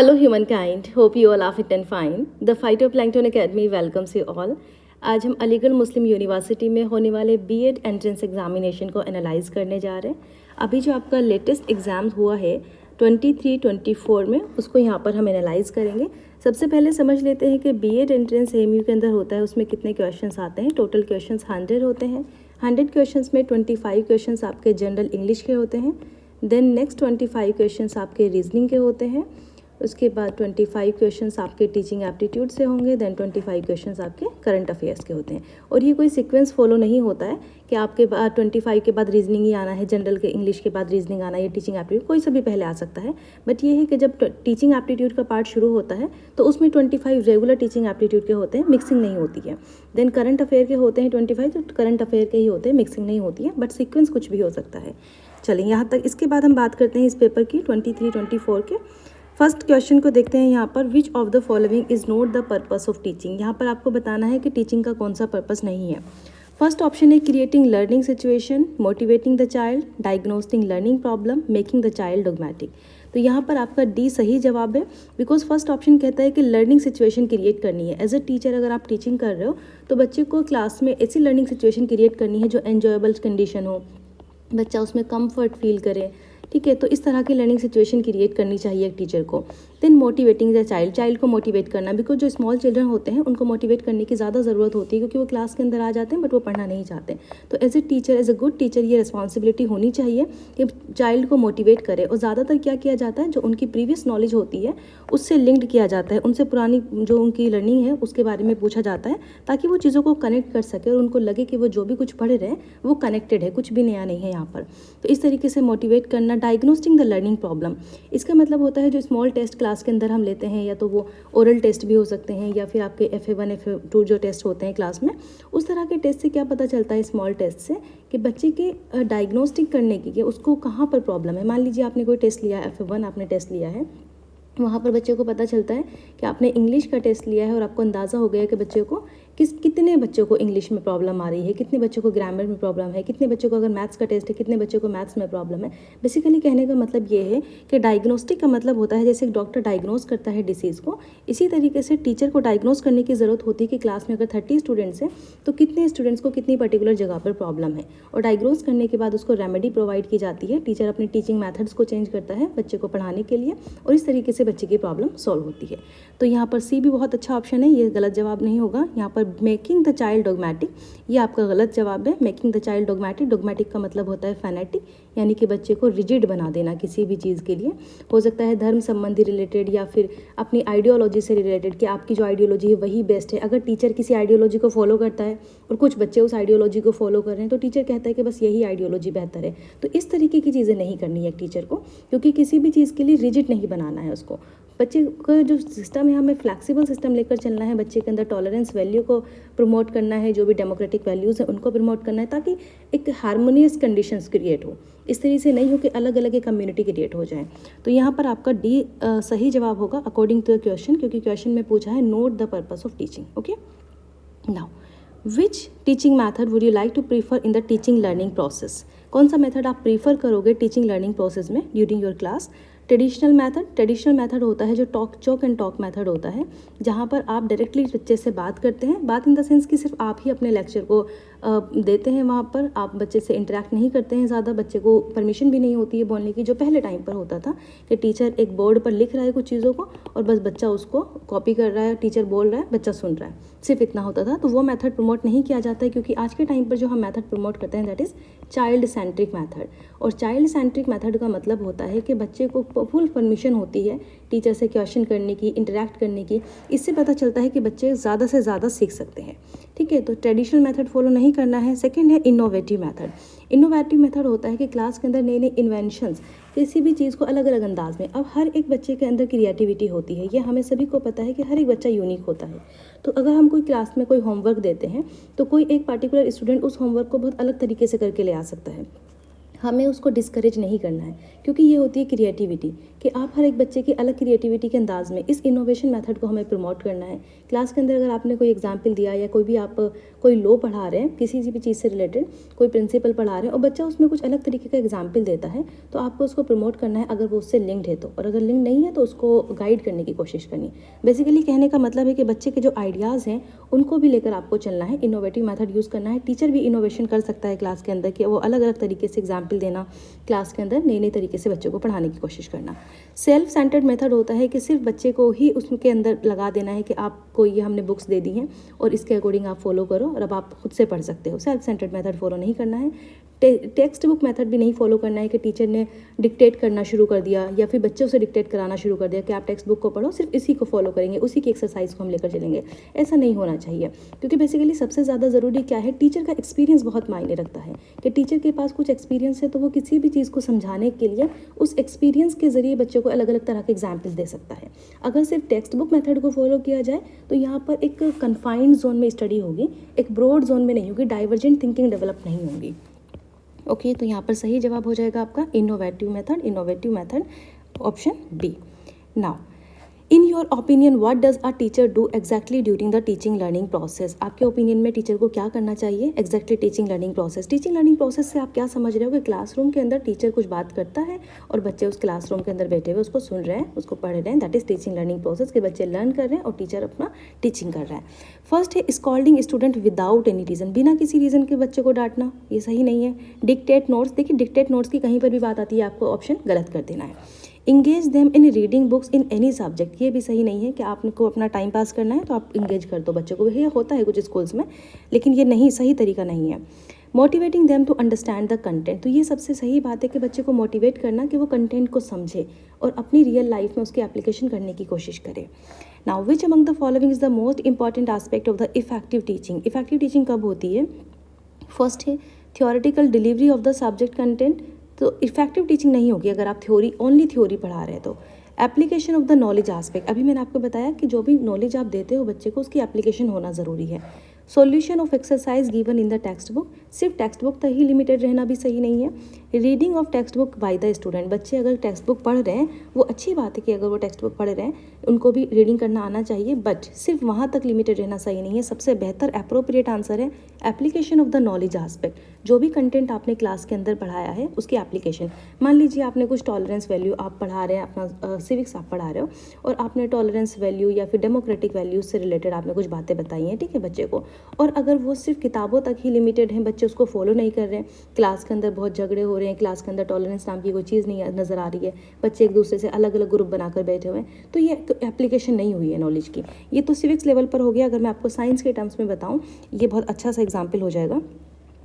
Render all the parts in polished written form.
Hello humankind, hope you all are fit and fine. The Phytoplankton Academy welcomes you all. आज हम अलीगढ़ मुस्लिम university में होने वाले BEd entrance examination को analyse करने जा रहे हैं। अभी जो आपका लेटेस्ट एग्ज़ाम हुआ है 23-24 में, उसको यहाँ पर हम एनालाइज करेंगे। सबसे पहले समझ लेते हैं कि बीएड एंट्रेंस एएमयू के अंदर होता है, उसमें कितने क्वेश्चंस आते हैं। टोटल क्वेश्चंस 100 होते हैं। 100 क्वेश्चंस में 25 क्वेश्चंस आपके जनरल इंग्लिश के होते हैं। देन नेक्स्ट 25 क्वेश्चंस आपके रीजनिंग के होते हैं। उसके बाद 25 क्वेश्चंस आपके टीचिंग एप्टीट्यूड से होंगे। देन 25 क्वेश्चंस आपके करंट अफेयर्स के होते हैं। और ये कोई सीक्वेंस फॉलो नहीं होता है कि आपके बाद 25 के बाद रीजनिंग ही आना है, जनरल के इंग्लिश के बाद रीजनिंग आना है, या टीचिंग एप्टीट्यूड कोई सा भी पहले आ सकता है। बट ये है कि जब टीचिंग एप्टीट्यूड का पार्ट शुरू होता है तो उसमें 25 रेगुलर टीचिंग एप्टीट्यूड के होते हैं, मिक्सिंग नहीं होती है। देन करंट अफेयर के होते हैं 25, तो करंट अफेयर के ही होते हैं, मिक्सिंग नहीं होती है, बट सीक्वेंस कुछ भी हो सकता है। चलिए यहाँ तक। इसके बाद हम बात करते हैं इस पेपर की 23-24 के। फर्स्ट क्वेश्चन को देखते हैं यहाँ पर। विच of the following is not the purpose of teaching. यहाँ पर आपको बताना है कि टीचिंग का कौन सा पर्पस नहीं है। फर्स्ट ऑप्शन है creating learning situation, motivating the child, diagnosing learning problem, making the child dogmatic. तो यहाँ पर आपका डी सही जवाब है, बिकॉज फर्स्ट ऑप्शन कहता है कि लर्निंग सिचुएशन क्रिएट करनी है। एज अ टीचर अगर आप टीचिंग कर रहे हो तो बच्चे को क्लास में ऐसी लर्निंग सिचुएशन क्रिएट करनी है जो एन्जॉयबल कंडीशन हो, बच्चा उसमें कंफर्ट फील करे। ठीक है, तो इस तरह की लर्निंग सिचुएशन क्रिएट करनी चाहिए एक टीचर को। Then motivating the child, child को मोटिवेट करना, बिकॉज जो स्मॉल चिल्ड्रन होते हैं उनको मोटिवेट करने की ज़्यादा ज़रूरत होती है, क्योंकि वो क्लास के अंदर आ जाते हैं बट वो पढ़ना नहीं चाहते। तो as a teacher, as a good teacher, ये रिस्पॉन्सिबिलिटी होनी चाहिए कि चाइल्ड को मोटिवेट करे। और ज़्यादातर क्या किया जाता है, जो उनकी प्रीवियस नॉलेज होती है उससे लिंक्ड किया जाता है, उनसे पुरानी जो उनकी लर्निंग है उसके बारे में पूछा जाता है, ताकि वो चीज़ों को कनेक्ट कर सके और उनको लगे कि वो जो भी कुछ पढ़ रहे हैं वो कनेक्टेड है, कुछ भी नया नहीं है यहाँ पर। तो इस तरीके से मोटिवेट करना। डायग्नोस्टिंग द लर्निंग प्रॉब्लम, इसका मतलब होता है जो स्मॉल टेस्ट क्लास के अंदर हम लेते हैं, या तो वो ओरल टेस्ट भी हो सकते हैं, या फिर आपके FA1 FA2 जो टेस्ट होते हैं क्लास में, उस तरह के टेस्ट से क्या पता चलता है स्मॉल टेस्ट से कि बच्चे के डायग्नोस्टिक करने की कि उसको कहाँ पर प्रॉब्लम है। मान लीजिए आपने कोई टेस्ट लिया है, FA1 आपने टेस्ट लिया है, वहाँ पर बच्चे को पता चलता है कि आपने इंग्लिश का टेस्ट लिया है और आपको अंदाज़ा हो गया कि बच्चे को कितने बच्चों को इंग्लिश में प्रॉब्लम आ रही है, कितने बच्चों को ग्रामर में प्रॉब्लम है, कितने बच्चों को अगर मैथ्स का टेस्ट है कितने बच्चों को मैथ्स में प्रॉब्लम है। बेसिकली कहने का मतलब ये है कि डायग्नोस्टिक का मतलब होता है जैसे एक डॉक्टर डायग्नोस करता है डिसीज़ को, इसी तरीके से टीचर को डायग्नोस करने की ज़रूरत होती है कि क्लास में अगर 30 स्टूडेंट्स हैं तो कितने स्टूडेंट्स को कितनी पर्टिकुलर जगह पर प्रॉब्लम है। और डायग्नोस करने के बाद उसको रेमेडी प्रोवाइड की जाती है। टीचर अपनी टीचिंग मैथड्स को चेंज करता है बच्चे को पढ़ाने के लिए, और इस तरीके से बच्चे की प्रॉब्लम सॉल्व होती है। तो यहाँ पर सी भी बहुत अच्छा ऑप्शन है, ये गलत जवाब नहीं होगा। यहाँ पर मेकिंग द चाइल्ड डोगमेटिक, ये आपका गलत जवाब है। मेकिंग द चाइल्ड डोगमेटिक, डोगमेटिक का मतलब होता है फैनेटिक, यानी कि बच्चे को रिजिड बना देना किसी भी चीज़ के लिए। हो सकता है धर्म संबंधी रिलेटेड या फिर अपनी आइडियोलॉजी से रिलेटेड, कि आपकी जो आइडियोलॉजी है वही बेस्ट है। अगर टीचर किसी आइडियोलॉजी को फॉलो करता है और कुछ बच्चे उस आइडियोलॉजी को फॉलो कर रहे हैं तो टीचर कहता है कि बस यही आइडियोलॉजी बेहतर है। तो इस तरीके की चीज़ें नहीं करनी है एक टीचर को, क्योंकि किसी भी चीज़ के लिए रिजिड नहीं बनाना है उसको। बच्चे का जो सिस्टम है, हमें फ्लैक्सिबल सिस्टम लेकर चलना है। बच्चे के अंदर टॉलरेंस वैल्यू को प्रमोट करना है, जो भी डेमोक्रेटिक वैल्यूज़ हैं उनको प्रमोट करना है, ताकि एक हार्मोनियस कंडीशंस क्रिएट हो। इस तरीके से नहीं हो कि अलग अलग एक कम्युनिटी क्रिएट हो जाए। तो यहाँ पर आपका डी सही जवाब होगा अकॉर्डिंग टू द क्वेश्चन, क्योंकि क्वेश्चन में पूछा है not the purpose of teaching. Okay, now which teaching method would you like to prefer in the teaching learning process. कौन सा मेथड आप प्रीफर करोगे टीचिंग लर्निंग प्रोसेस में during your class. Traditional method, traditional method होता है जो chalk and talk method होता है, जहाँ पर आप डायरेक्टली बच्चे से बात करते हैं। बात इन द सेंस कि सिर्फ आप ही अपने लेक्चर को देते हैं, वहाँ पर आप बच्चे से इंटरेक्ट नहीं करते हैं ज़्यादा, बच्चे को परमिशन भी नहीं होती है बोलने की, जो पहले टाइम पर होता था कि टीचर एक बोर्ड पर लिख रहा है कुछ चीज़ों को और बस बच्चा उसको कॉपी कर रहा है, टीचर बोल रहा है, बच्चा सुन रहा है, सिर्फ इतना होता था। तो वो मेथड प्रमोट नहीं किया जाता है, क्योंकि आज के टाइम पर जो हम मेथड प्रमोट करते हैं that is child centric method. और चाइल्ड सेंट्रिक मेथड का मतलब होता है कि बच्चे को फुल परमिशन होती है टीचर से क्वेश्चन करने की, इंटरेक्ट करने की। इससे पता चलता है कि बच्चे ज़्यादा से ज़्यादा सीख सकते हैं। ठीक है, तो ट्रेडिशनल मेथड फॉलो नहीं करना है। सेकंड है इनोवेटिव मेथड। इनोवेटिव मेथड होता है कि क्लास के अंदर नए नए इन्वेंशंस, किसी भी चीज़ को अलग अलग अंदाज में। अब हर एक बच्चे के अंदर क्रिएटिविटी होती है, ये हमें सभी को पता है कि हर एक बच्चा यूनिक होता है। तो अगर हम कोई क्लास में कोई होमवर्क देते हैं तो कोई एक पार्टिकुलर स्टूडेंट उस होमवर्क को बहुत अलग तरीके से करके ले आ सकता है। हमें उसको डिस्करेज नहीं करना है, क्योंकि ये होती है क्रिएटिविटी कि आप हर एक बच्चे की अलग क्रिएटिविटी के अंदाज में इस इनोवेशन मेथड को हमें प्रमोट करना है। क्लास के अंदर अगर आपने कोई एग्जाम्पल दिया या कोई भी आप कोई लॉ पढ़ा रहे हैं, किसी भी चीज़ से रिलेटेड कोई प्रिंसिपल पढ़ा रहे हैं और बच्चा उसमें कुछ अलग तरीके का एग्जाम्पल देता है, तो आपको उसको प्रमोट करना है अगर वो उससे लिंक्ड है तो, और अगर लिंक नहीं है तो उसको गाइड करने की कोशिश करनी। बेसिकली कहने का मतलब है कि बच्चे के जो आइडियाज़ हैं उनको भी लेकर आपको चलना है, इनोवेटिव मेथड यूज़ करना है। टीचर भी इनोवेशन कर सकता है क्लास के अंदर कि वो अलग अलग तरीके से एग्जाम्पल देना, क्लास के अंदर नए नए तरीके से बच्चों को पढ़ाने की कोशिश करना। सेल्फ सेंटर्ड मेथड होता है कि सिर्फ बच्चे को ही उसके अंदर लगा देना है कि आपको ये हमने बुक्स दे दी हैं और इसके अकॉर्डिंग आप फॉलो करो और अब आप खुद से पढ़ सकते हो। सेल्फ सेंटर्ड मेथड फॉलो नहीं करना है। टेक्स्ट बुक मेथड भी नहीं फॉलो करना है कि टीचर ने डिक्टेट करना शुरू कर दिया या फिर बच्चों से डिक्टेट कराना शुरू कर दिया कि आप टेक्स्ट बुक को पढ़ो, सिर्फ इसी को फॉलो करेंगे, उसी की एक्सरसाइज को हम लेकर चलेंगे। ऐसा नहीं होना चाहिए, क्योंकि बेसिकली सबसे ज़्यादा ज़रूरी क्या है, टीचर का एक्सपीरियंस बहुत मायने रखता है कि टीचर के पास कुछ एक्सपीरियंस है तो वो किसी भी चीज़ को समझाने के लिए उस एक्सपीरियंस के ज़रिए बच्चों को अलग अलग तरह के एग्जाम्पल दे सकता है। अगर सिर्फ टेक्स्ट बुक मेथड को फॉलो किया जाए तो यहाँ पर एक कन्फाइंड जोन में स्टडी होगी, एक ब्रॉड जोन में नहीं होगी, डाइवर्जेंट थिंकिंग डेवलप नहीं होगी। ओके, तो यहाँ पर सही जवाब हो जाएगा आपका innovative method option B. Now in your opinion what does a teacher do exactly during the teaching learning process. आपके ओपिनियन में टीचर को क्या करना चाहिए exactly teaching learning process. Teaching learning process से आप क्या समझ रहे हो कि क्लासरूम के अंदर टीचर कुछ बात करता है और बच्चे उस क्लासरूम के अंदर बैठे हुए उसको सुन रहे हैं, उसको पढ़ रहे हैं, that is teaching learning process के बच्चे लर्न कर रहे हैं और टीचर अपना टीचिंग कर रहा है। फर्स्ट है scolding student without any reason, बिना किसी रीज़न के बच्चे को डांटना, ये सही नहीं है। डिक्टेट नोट्स, देखिए डिक्टेट नोट्स की कहीं पर भी बात आती है आपको ऑप्शन गलत कर देना है। Engage them in reading books in any subject, ये भी सही नहीं है कि आपको अपना टाइम पास करना है तो आप इंगेज कर दो बच्चों को, ये होता है कुछ स्कूल्स में, लेकिन ये नहीं सही तरीका नहीं है। Motivating them to understand the content, तो ये सबसे सही बात है कि बच्चे को मोटिवेट करना कि वो कंटेंट को समझे और अपनी रियल लाइफ में उसकी एप्लीकेशन करने की कोशिश करे। Now which among the following is the most important aspect of the effective teaching. Effective teaching कब होती है? फर्स्ट है theoretical delivery of the subject content, तो इफेक्टिव टीचिंग नहीं होगी अगर आप ओनली थ्योरी पढ़ा रहे हैं तो। Application of the knowledge aspect, अभी मैंने आपको बताया कि जो भी नॉलेज आप देते हो बच्चे को उसकी एप्लीकेशन होना ज़रूरी है। Solution of exercise given in the text book, सिर्फ टेक्स्ट बुक तक ही लिमिटेड रहना भी सही नहीं है। Reading of text book by the student, बच्चे अगर टेक्स्ट बुक पढ़ रहे हैं वो अच्छी बात है कि अगर वो टेक्स्ट बुक पढ़ रहे हैं उनको भी रीडिंग करना आना चाहिए, बट सिर्फ वहाँ तक लिमिटेड रहना सही नहीं है। सबसे बेहतर अप्रोप्रिएट आंसर है application of the knowledge aspect, जो भी कंटेंट आपने क्लास के अंदर पढ़ाया है उसकी एप्लीकेशन। मान लीजिए आपने कुछ टॉलरेंस वैल्यू आप पढ़ा रहे हैं, अपना सिविक्स आप पढ़ा रहे हो और आपने टॉलरेंस वैल्यू या फिर डेमोक्रेटिक वैल्यूज से रिलेटेड आपने कुछ बातें बताई हैं, ठीक है बच्चे को, और अगर वो सिर्फ किताबों तक ही लिमिटेड हैं, बच्चे उसको फॉलो नहीं कर रहे हैं, क्लास के अंदर बहुत झगड़े हो रहे हैं, क्लास के अंदर टॉलरेंस नाम की कोई चीज़ नहीं नज़र आ रही है, बच्चे एक दूसरे से अलग अलग ग्रुप बनाकर बैठे हुए हैं, तो ये एप्लीकेशन नहीं हुई है नॉलेज की। ये तो सिविक्स लेवल पर हो गया। अगर मैं आपको साइंस के टर्म्स में बताऊँ, ये बहुत अच्छा सा एग्जाम्पल हो जाएगा।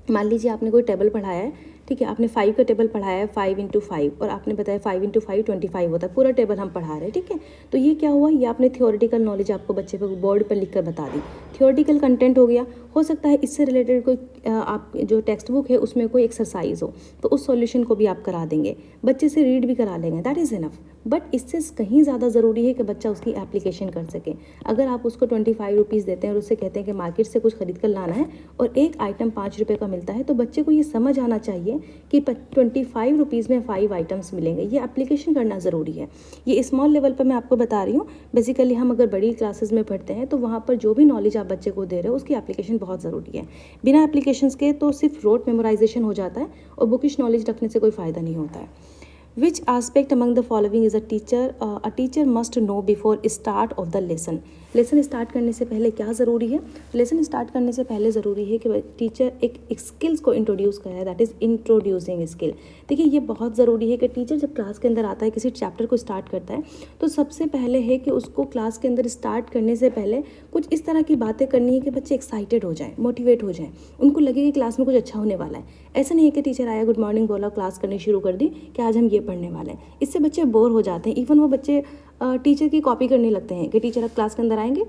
मान लीजिए आपने कोई टेबल पढ़ाया है, ठीक है, आपने 5 का टेबल पढ़ाया है, 5 × 5, और आपने बताया 5 × 5 25 होता है, पूरा टेबल हम पढ़ा रहे हैं, ठीक है। तो ये क्या हुआ, ये आपने थियोरेटिकल नॉलेज आपको बच्चे पे बोर्ड पर लिख कर बता दी, थियोरेटिकल कंटेंट हो गया। हो सकता है इससे रिलेटेड कोई आप जो टेक्स्ट बुक है उसमें कोई एक्सरसाइज हो तो उस सॉल्यूशन को भी आप करा देंगे, बच्चे से रीड भी करा लेंगे, दैट इज़ इनफ। बट इससे कहीं ज़्यादा ज़रूरी है कि बच्चा उसकी एप्लीकेशन कर सके। अगर आप उसको 25 रुपीज़ देते हैं और उससे कहते हैं कि मार्केट से कुछ खरीद कर लाना है और एक आइटम 5 रुपये का मिलता है, तो बच्चे को ये समझ आना चाहिए कि 25 रुपीज़ में 5 आइटम्स मिलेंगे, ये एप्लीकेशन करना ज़रूरी है। ये स्मॉल लेवल पर मैं आपको बता रही हूँ। बेसिकली हम अगर बड़ी क्लासेस में पढ़ते हैं तो वहाँ पर जो भी नॉलेज आप बच्चे को दे रहे हो उसकी एप्लीकेशन बहुत ज़रूरी है। बिना एप्लीकेशंस के तो सिर्फ रोट मेमोराइजेशन हो जाता है और बुकिश नॉलेज रखने से कोई फ़ायदा नहीं होता है। Which aspect among the following is a teacher must know before start of the lesson? Lesson start करने से पहले क्या ज़रूरी है? लेसन स्टार्ट करने से पहले ज़रूरी है कि टीचर एक स्किल्स को इंट्रोड्यूस कराए, दैट इज़ इंट्रोड्यूसिंग स्किल। देखिए ये बहुत ज़रूरी है कि टीचर जब क्लास के अंदर आता है, किसी चैप्टर को स्टार्ट करता है, तो सबसे पहले है कि उसको क्लास के अंदर स्टार्ट करने से पहले कुछ इस तरह की बातें करनी है कि बच्चे एक्साइटेड हो जाएं, मोटिवेट हो जाएं, उनको लगे कि क्लास में कुछ अच्छा होने वाला है। ऐसा नहीं है कि टीचर आया, गुड मॉर्निंग बोला, क्लास करनी शुरू कर दी कि आज हम ये पढ़ने वाले हैं। इससे बच्चे बोर हो जाते हैं, इवन वो बच्चे टीचर की कॉपी करने लगते हैं कि टीचर अब क्लास के अंदर आएंगे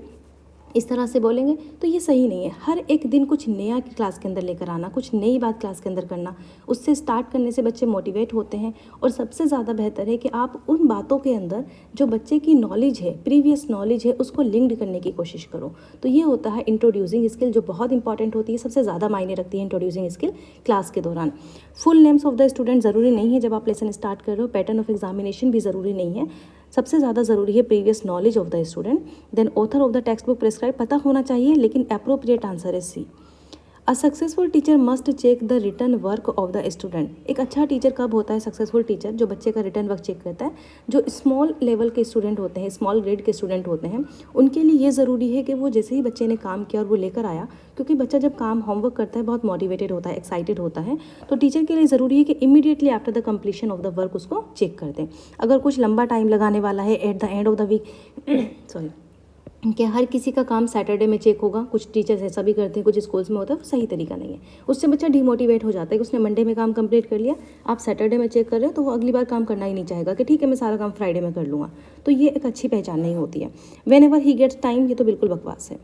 इस तरह से बोलेंगे तो ये सही नहीं है। हर एक दिन कुछ नया क्लास के अंदर लेकर आना, कुछ नई बात क्लास के अंदर करना, उससे स्टार्ट करने से बच्चे मोटिवेट होते हैं। और सबसे ज़्यादा बेहतर है कि आप उन बातों के अंदर जो बच्चे की नॉलेज है, प्रीवियस नॉलेज है, उसको लिंक्ड करने की कोशिश करो। तो ये होता है इंट्रोड्यूसिंग स्किल, जो बहुत इंपॉर्टेंट होती है, सबसे ज़्यादा मायने रखती है इंट्रोड्यूसिंग स्किल क्लास के दौरान। Full names of the student ज़रूरी नहीं है जब आप लेसन स्टार्ट कर रहे हो। पैटर्न ऑफ एग्जामिनेशन भी ज़रूरी नहीं है। सबसे ज़्यादा ज़रूरी है previous knowledge of the student. Then author of the text book prescribe पता होना चाहिए, लेकिन अप्रोप्रिएट आंसर है C. A successful teacher must check the return work of the student. एक अच्छा टीचर कब होता है? सक्सेसफुल टीचर जो बच्चे का रिटर्न वर्क चेक करता है। जो स्मॉल लेवल के स्टूडेंट होते हैं, स्मॉल ग्रेड के स्टूडेंट होते हैं, उनके लिए ये ज़रूरी है कि वो जैसे ही बच्चे ने काम किया और वो लेकर आया, क्योंकि बच्चा जब काम होमवर्क करता है बहुत मोटिवेटेड होता है, एक्साइटेड होता है, तो टीचर के लिए ज़रूरी है कि immediately after the completion of the work उसको चेक कर दें। अगर कुछ लंबा टाइम लगाने वाला है at the end of the week sorry कि हर किसी का काम सैटरडे में चेक होगा, कुछ टीचर्स ऐसा भी करते हैं, कुछ स्कूल्स में होता है, वो सही तरीका नहीं है। उससे बच्चा डिमोटिवेट हो जाता है कि उसने मंडे में काम कंप्लीट कर लिया, आप सैटरडे में चेक कर रहे हो, तो वो अगली बार काम करना ही नहीं चाहेगा कि ठीक है मैं सारा काम फ्राइडे में कर लूँगा। तो ये एक अच्छी पहचान नहीं होती है। Whenever he gets time, ये तो बिल्कुल बकवास है।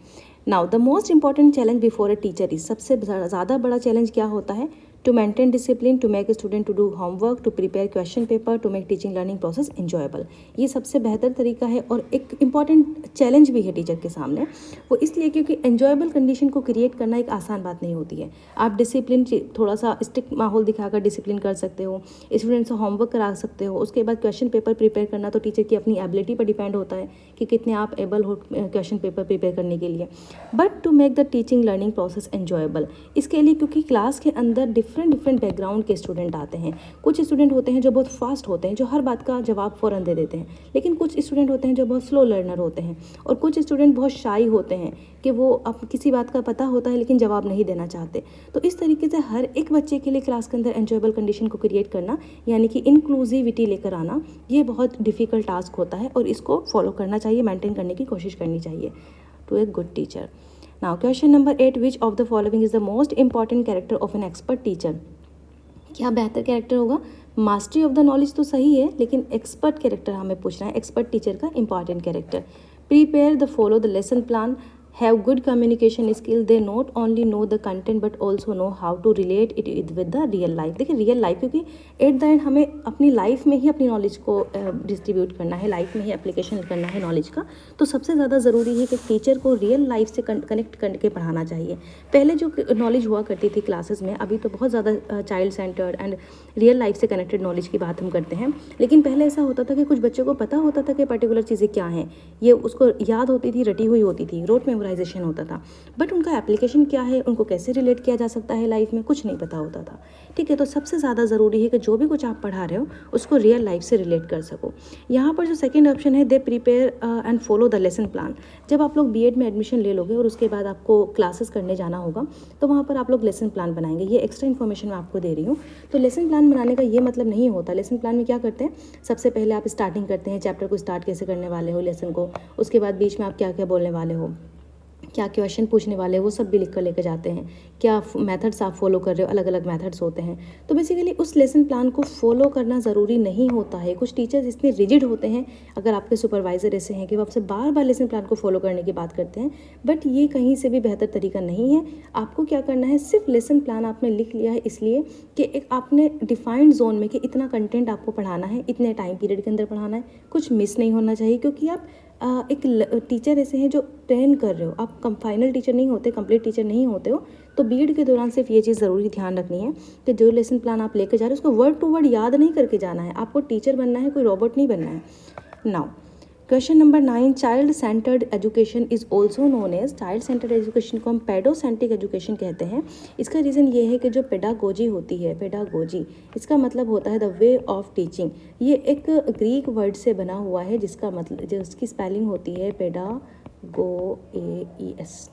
Now the most important challenge before a teacher is, सबसे ज़्यादा बड़ा चैलेंज क्या होता है? To maintain discipline, to make student to do homework, to prepare question paper, to make teaching learning process enjoyable. ये सबसे बेहतर तरीका है और एक इम्पॉर्टेंट चैलेंज भी है टीचर के सामने। वो इसलिए क्योंकि एंजॉयबल कंडीशन को क्रिएट करना एक आसान बात नहीं होती है। आप डिसिप्लिन, थोड़ा सा स्ट्रिक्ट माहौल दिखाकर डिसिप्लिन कर सकते हो, स्टूडेंट से होमवर्क करा सकते हो। उसके बाद क्वेश्चन पेपर प्रिपेयर करना तो टीचर की अपनी एबिलिटी पर डिपेंड होता है कि कितने आप एबल हो क्वेश्चन पेपर प्रिपेयर करने के लिए। But to make the teaching learning process enjoyable, इसके लिए क्योंकि क्लास के अंदर डिफरेंट बैकग्राउंड के स्टूडेंट आते हैं। कुछ स्टूडेंट होते हैं जो बहुत फास्ट होते हैं, जो हर बात का जवाब फ़ौरन दे देते हैं, लेकिन कुछ स्टूडेंट होते हैं जो बहुत स्लो लर्नर होते हैं, और कुछ स्टूडेंट बहुत शाई होते हैं कि वो अब किसी बात का पता होता है लेकिन जवाब नहीं देना चाहते। तो इस तरीके से हर एक बच्चे के लिए क्लास के अंदर एंजॉयबल कंडीशन को क्रिएट करना, यानी कि इंक्लूसिविटी लेकर आना, ये बहुत डिफ़िकल्ट टास्क होता है और इसको फॉलो करना चाहिए, मेंटेन करने की कोशिश करनी चाहिए to a good teacher. Now question number 8, which of the following is the most important character of an expert teacher? क्या बेहतर कैरेक्टर होगा? मास्टरी ऑफ द नॉलेज तो सही है, लेकिन एक्सपर्ट कैरेक्टर हमें पूछना है, एक्सपर्ट टीचर का important character. Prepare the follow the lesson plan, have good communication skill, they not only know the content but also know how to relate it with the real life. देखिए real life, क्योंकि एट the एंड हमें अपनी life में ही अपनी knowledge को distribute करना है, लाइफ में ही एप्लीकेशन करना है नॉलेज का। तो सबसे ज़्यादा ज़रूरी है कि टीचर को रियल लाइफ से कनेक्ट करके पढ़ाना चाहिए। पहले जो नॉलेज हुआ करती थी क्लासेस में, अभी तो बहुत ज़्यादा child centred and real life से कनेक्टेड नॉलेज की बात हम करते हैं, लेकिन पहले ऐसा होता था कि कुछ बच्चों को पता होता था कि पर्टिकुलर चीज़ें क्या हैं, ये उसको याद होती थी, रटी हुई होती थी, रोट मेमोराइजेशन होता था, बट उनका एप्लीकेशन क्या है, उनको कैसे रिलेट किया जा सकता है लाइफ में, कुछ नहीं पता होता था। ठीक है, तो सबसे ज़्यादा ज़रूरी है कि जो भी कुछ आप पढ़ा रहे हो उसको रियल लाइफ से रिलेट कर सको। यहाँ पर जो सेकेंड ऑप्शन है, they prepare and follow the lesson plan. जब आप लोग बीएड में एडमिशन ले लोगे और उसके बाद आपको क्लासेस करने जाना होगा, तो वहाँ पर आप लोग लेसन प्लान बनाएंगे। ये एक्स्ट्रा इन्फॉर्मेशन मैं आपको दे रही हूँ। तो लेसन प्लान बनाने का ये मतलब नहीं होता, लेसन प्लान में क्या करते हैं, सबसे पहले आप स्टार्टिंग करते हैं, चैप्टर को स्टार्ट कैसे करने वाले हो लेसन को, उसके बाद बीच में आप क्या क्या बोलने वाले हो, क्या क्वेश्चन पूछने वाले हैं, वो सब भी लिख कर लेकर जाते हैं, क्या मेथड्स आप फॉलो कर रहे हो, अलग अलग मेथड्स होते हैं। तो बेसिकली उस लेसन प्लान को फॉलो करना ज़रूरी नहीं होता है। कुछ टीचर्स इतने रिजिड होते हैं, अगर आपके सुपरवाइज़र ऐसे हैं कि वो आपसे बार बार लेसन प्लान को फॉलो करने की बात करते हैं, बट ये कहीं से भी बेहतर तरीका नहीं है। आपको क्या करना है, सिर्फ लेसन प्लान आपने लिख लिया है इसलिए कि एक आपने डिफाइंड जोन में कि इतना कंटेंट आपको पढ़ाना है, इतने टाइम पीरियड के अंदर पढ़ाना है, कुछ मिस नहीं होना चाहिए, क्योंकि आप एक टीचर ऐसे हैं जो ट्रेन कर रहे हो, आप फाइनल टीचर नहीं होते, कंप्लीट टीचर नहीं होते हो। तो बीएड के दौरान सिर्फ ये चीज़ ज़रूरी ध्यान रखनी है कि जो लेसन प्लान आप लेकर जा रहे हो उसको वर्ड टू वर्ड याद नहीं करके जाना है, आपको टीचर बनना है, कोई रोबोट नहीं बनना है। Now question number 9, child centred education is also known as, child centred education को हम पेडोसेंट्रिक एजुकेशन कहते हैं। इसका रीज़न ये है कि जो पेडागोजी होती है, पेडागोजी इसका मतलब होता है द वे ऑफ टीचिंग। ये एक ग्रीक वर्ड से बना हुआ है जिसका मतलब, जिसकी स्पेलिंग होती है पेडागोएस,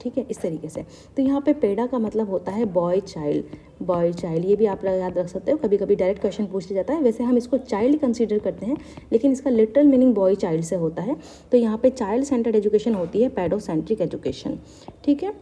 ठीक है, इस तरीके से। तो यहाँ पे पेडा का मतलब होता है बॉय चाइल्ड, बॉय चाइल्ड, ये भी आप याद रख सकते हो। कभी कभी डायरेक्ट क्वेश्चन पूछ लिया जाता है, वैसे हम इसको चाइल्ड कंसीडर करते हैं, लेकिन इसका लिटरल मीनिंग बॉय चाइल्ड से होता है। तो यहाँ पे चाइल्ड सेंटर्ड एजुकेशन होती है पेडोसेंट्रिक एजुकेशन, ठीक है।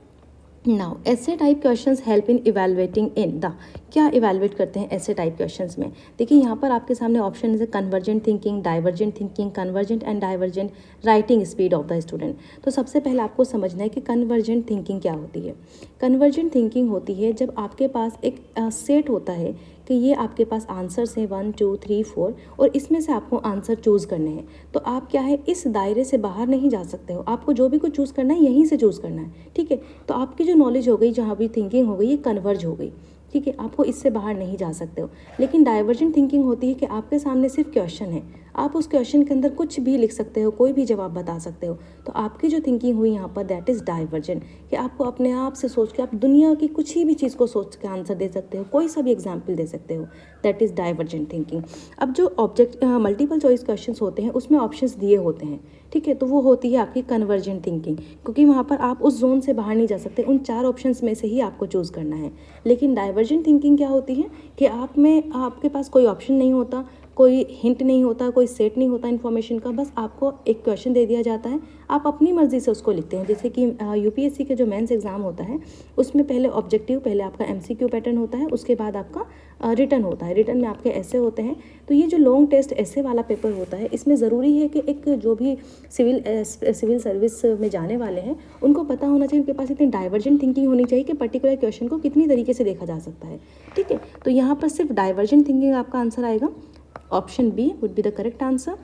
नाउ ऐसे type questions help in evaluating in the, क्या इवेलुएट करते हैं ऐसे टाइप क्वेश्चंस में? देखिए यहाँ पर आपके सामने ऑप्शन है convergent thinking, divergent thinking, convergent and divergent, writing speed of the student. तो सबसे पहले आपको समझना है कि कन्वर्जेंट थिंकिंग क्या होती है। कन्वर्जेंट थिंकिंग होती है जब आपके पास एक सेट होता है कि ये आपके पास आंसर्स हैं 1 2 3 4 और इसमें से आपको आंसर चूज़ करने हैं। तो आप क्या है, इस दायरे से बाहर नहीं जा सकते हो, आपको जो भी कुछ चूज़ करना है यहीं से चूज़ करना है, ठीक है। तो आपकी जो नॉलेज हो गई, जहाँ भी थिंकिंग हो गई, ये कन्वर्ज हो गई, ठीक है, आपको इससे बाहर नहीं जा सकते हो। लेकिन डाइवर्जेंट थिंकिंग होती है कि आपके सामने सिर्फ क्वेश्चन है, आप उस क्वेश्चन के अंदर कुछ भी लिख सकते हो, कोई भी जवाब बता सकते हो। तो आपकी जो थिंकिंग हुई यहाँ पर, दैट इज़ डाइवर्जेंट, कि आपको अपने आप से सोच के आप दुनिया की कुछ ही भी चीज़ को सोच के आंसर दे सकते हो, कोई सा भी एग्जाम्पल दे सकते हो, दैट इज़ डाइवर्जेंट थिंकिंग। अब जो मल्टीपल चॉइस क्वेश्चन होते हैं उसमें ऑप्शंस दिए होते हैं, ठीक है, तो वो होती है आपकी कन्वर्जेंट थिंकिंग, क्योंकि वहाँ पर आप उस जोन से बाहर नहीं जा सकते, उन 4 ऑप्शंस में से ही आपको चूज़ करना है। लेकिन डाइवर्जेंट थिंकिंग क्या होती है कि आपके पास कोई ऑप्शन नहीं होता, कोई हिंट नहीं होता, कोई सेट नहीं होता इन्फॉर्मेशन का, बस आपको एक क्वेश्चन दे दिया जाता है, आप अपनी मर्जी से उसको लिखते हैं। जैसे कि यूपीएससी के जो मेंस एग्जाम होता है उसमें पहले ऑब्जेक्टिव, पहले आपका एमसीक्यू पैटर्न होता है, उसके बाद आपका रिटर्न होता है, रिटर्न में आपके ऐसे होते हैं। तो ये जो लॉन्ग टेस्ट ऐसे वाला पेपर होता है, इसमें ज़रूरी है कि एक जो भी सिविल सर्विस में जाने वाले हैं उनको पता होना चाहिए, उनके पास इतनी डाइवर्जेंट थिंकिंग होनी चाहिए कि पर्टिकुलर क्वेश्चन को कितनी तरीके से देखा जा सकता है, ठीक है। तो यहाँ पर सिर्फ डाइवर्जेंट थिंकिंग आपका आंसर आएगा, option B would be the correct answer.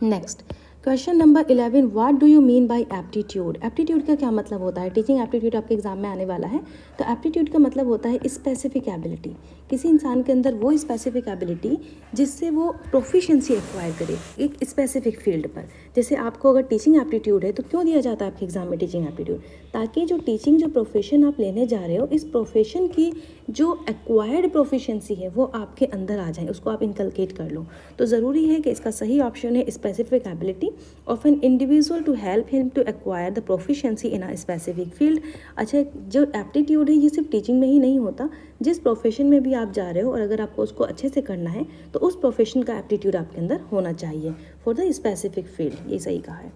Next question number 11, what do you mean by aptitude? Aptitude का क्या मतलब होता है? टीचिंग एप्टीट्यूड आपके एग्जाम में आने वाला है। तो एप्टीट्यूड का मतलब होता है स्पेसिफिक एबिलिटी, किसी इंसान के अंदर वो स्पेसिफिक एबिलिटी जिससे वो प्रोफिशिएंसी एक्वायर करे एक स्पेसिफिक फील्ड पर। जैसे आपको अगर टीचिंग एप्टीट्यूड है तो क्यों दिया जाता है आपके एग्जाम में टीचिंग एप्टीट्यूड? ताकि जो टीचिंग जो प्रोफेशन आप लेने जा रहे हो, इस प्रोफेशन की जो एक्वायर्ड प्रोफिशिएंसी है वो आपके अंदर आ जाए, उसको आप इनकलकेट कर लो। तो ज़रूरी है कि इसका सही ऑप्शन है specific ability of an individual to help him to acquire the proficiency in a specific field. अच्छा, जो एप्टीट्यूड है ये सिर्फ टीचिंग में ही नहीं होता, जिस प्रोफेशन में भी आप जा रहे हो और अगर आपको उसको अच्छे से करना है तो उस प्रोफेशन का एप्टीट्यूड आपके अंदर होना चाहिए फॉर द स्पेसिफिक फील्ड, ये सही कहा है।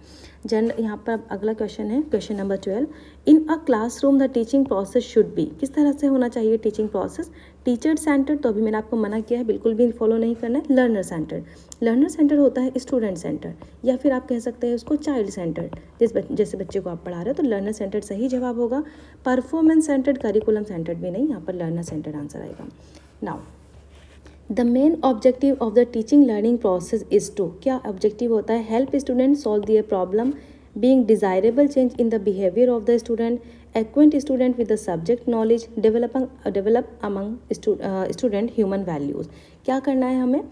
यहाँ पर अगला क्वेश्चन है question number 12, in a classroom the teaching process should be, किस तरह से होना चाहिए टीचिंग प्रोसेस? टीचर सेंटर्ड, तो अभी मैंने आपको मना किया है, बिल्कुल भी फॉलो नहीं करना है। लर्नर सेंटर्ड, लर्नर सेंटर होता है स्टूडेंट सेंटर, या फिर आप कह सकते हैं उसको चाइल्ड सेंटर्ड, जैसे बच्चे को आप पढ़ा रहे हो, तो लर्नर सेंटर्ड सही जवाब होगा। परफॉर्मेंस सेंटर्ड, करिकुलम सेंटर्ड भी नहीं, यहाँ पर लर्नर सेंटर्ड आंसर आएगा। Now the main objective of the teaching learning process is to, क्या ऑब्जेक्टिव होता है? Help student solve their problem, being desirable change in the behavior of the student, acquaint student with the subject knowledge, develop among student human values। क्या करना है हमें?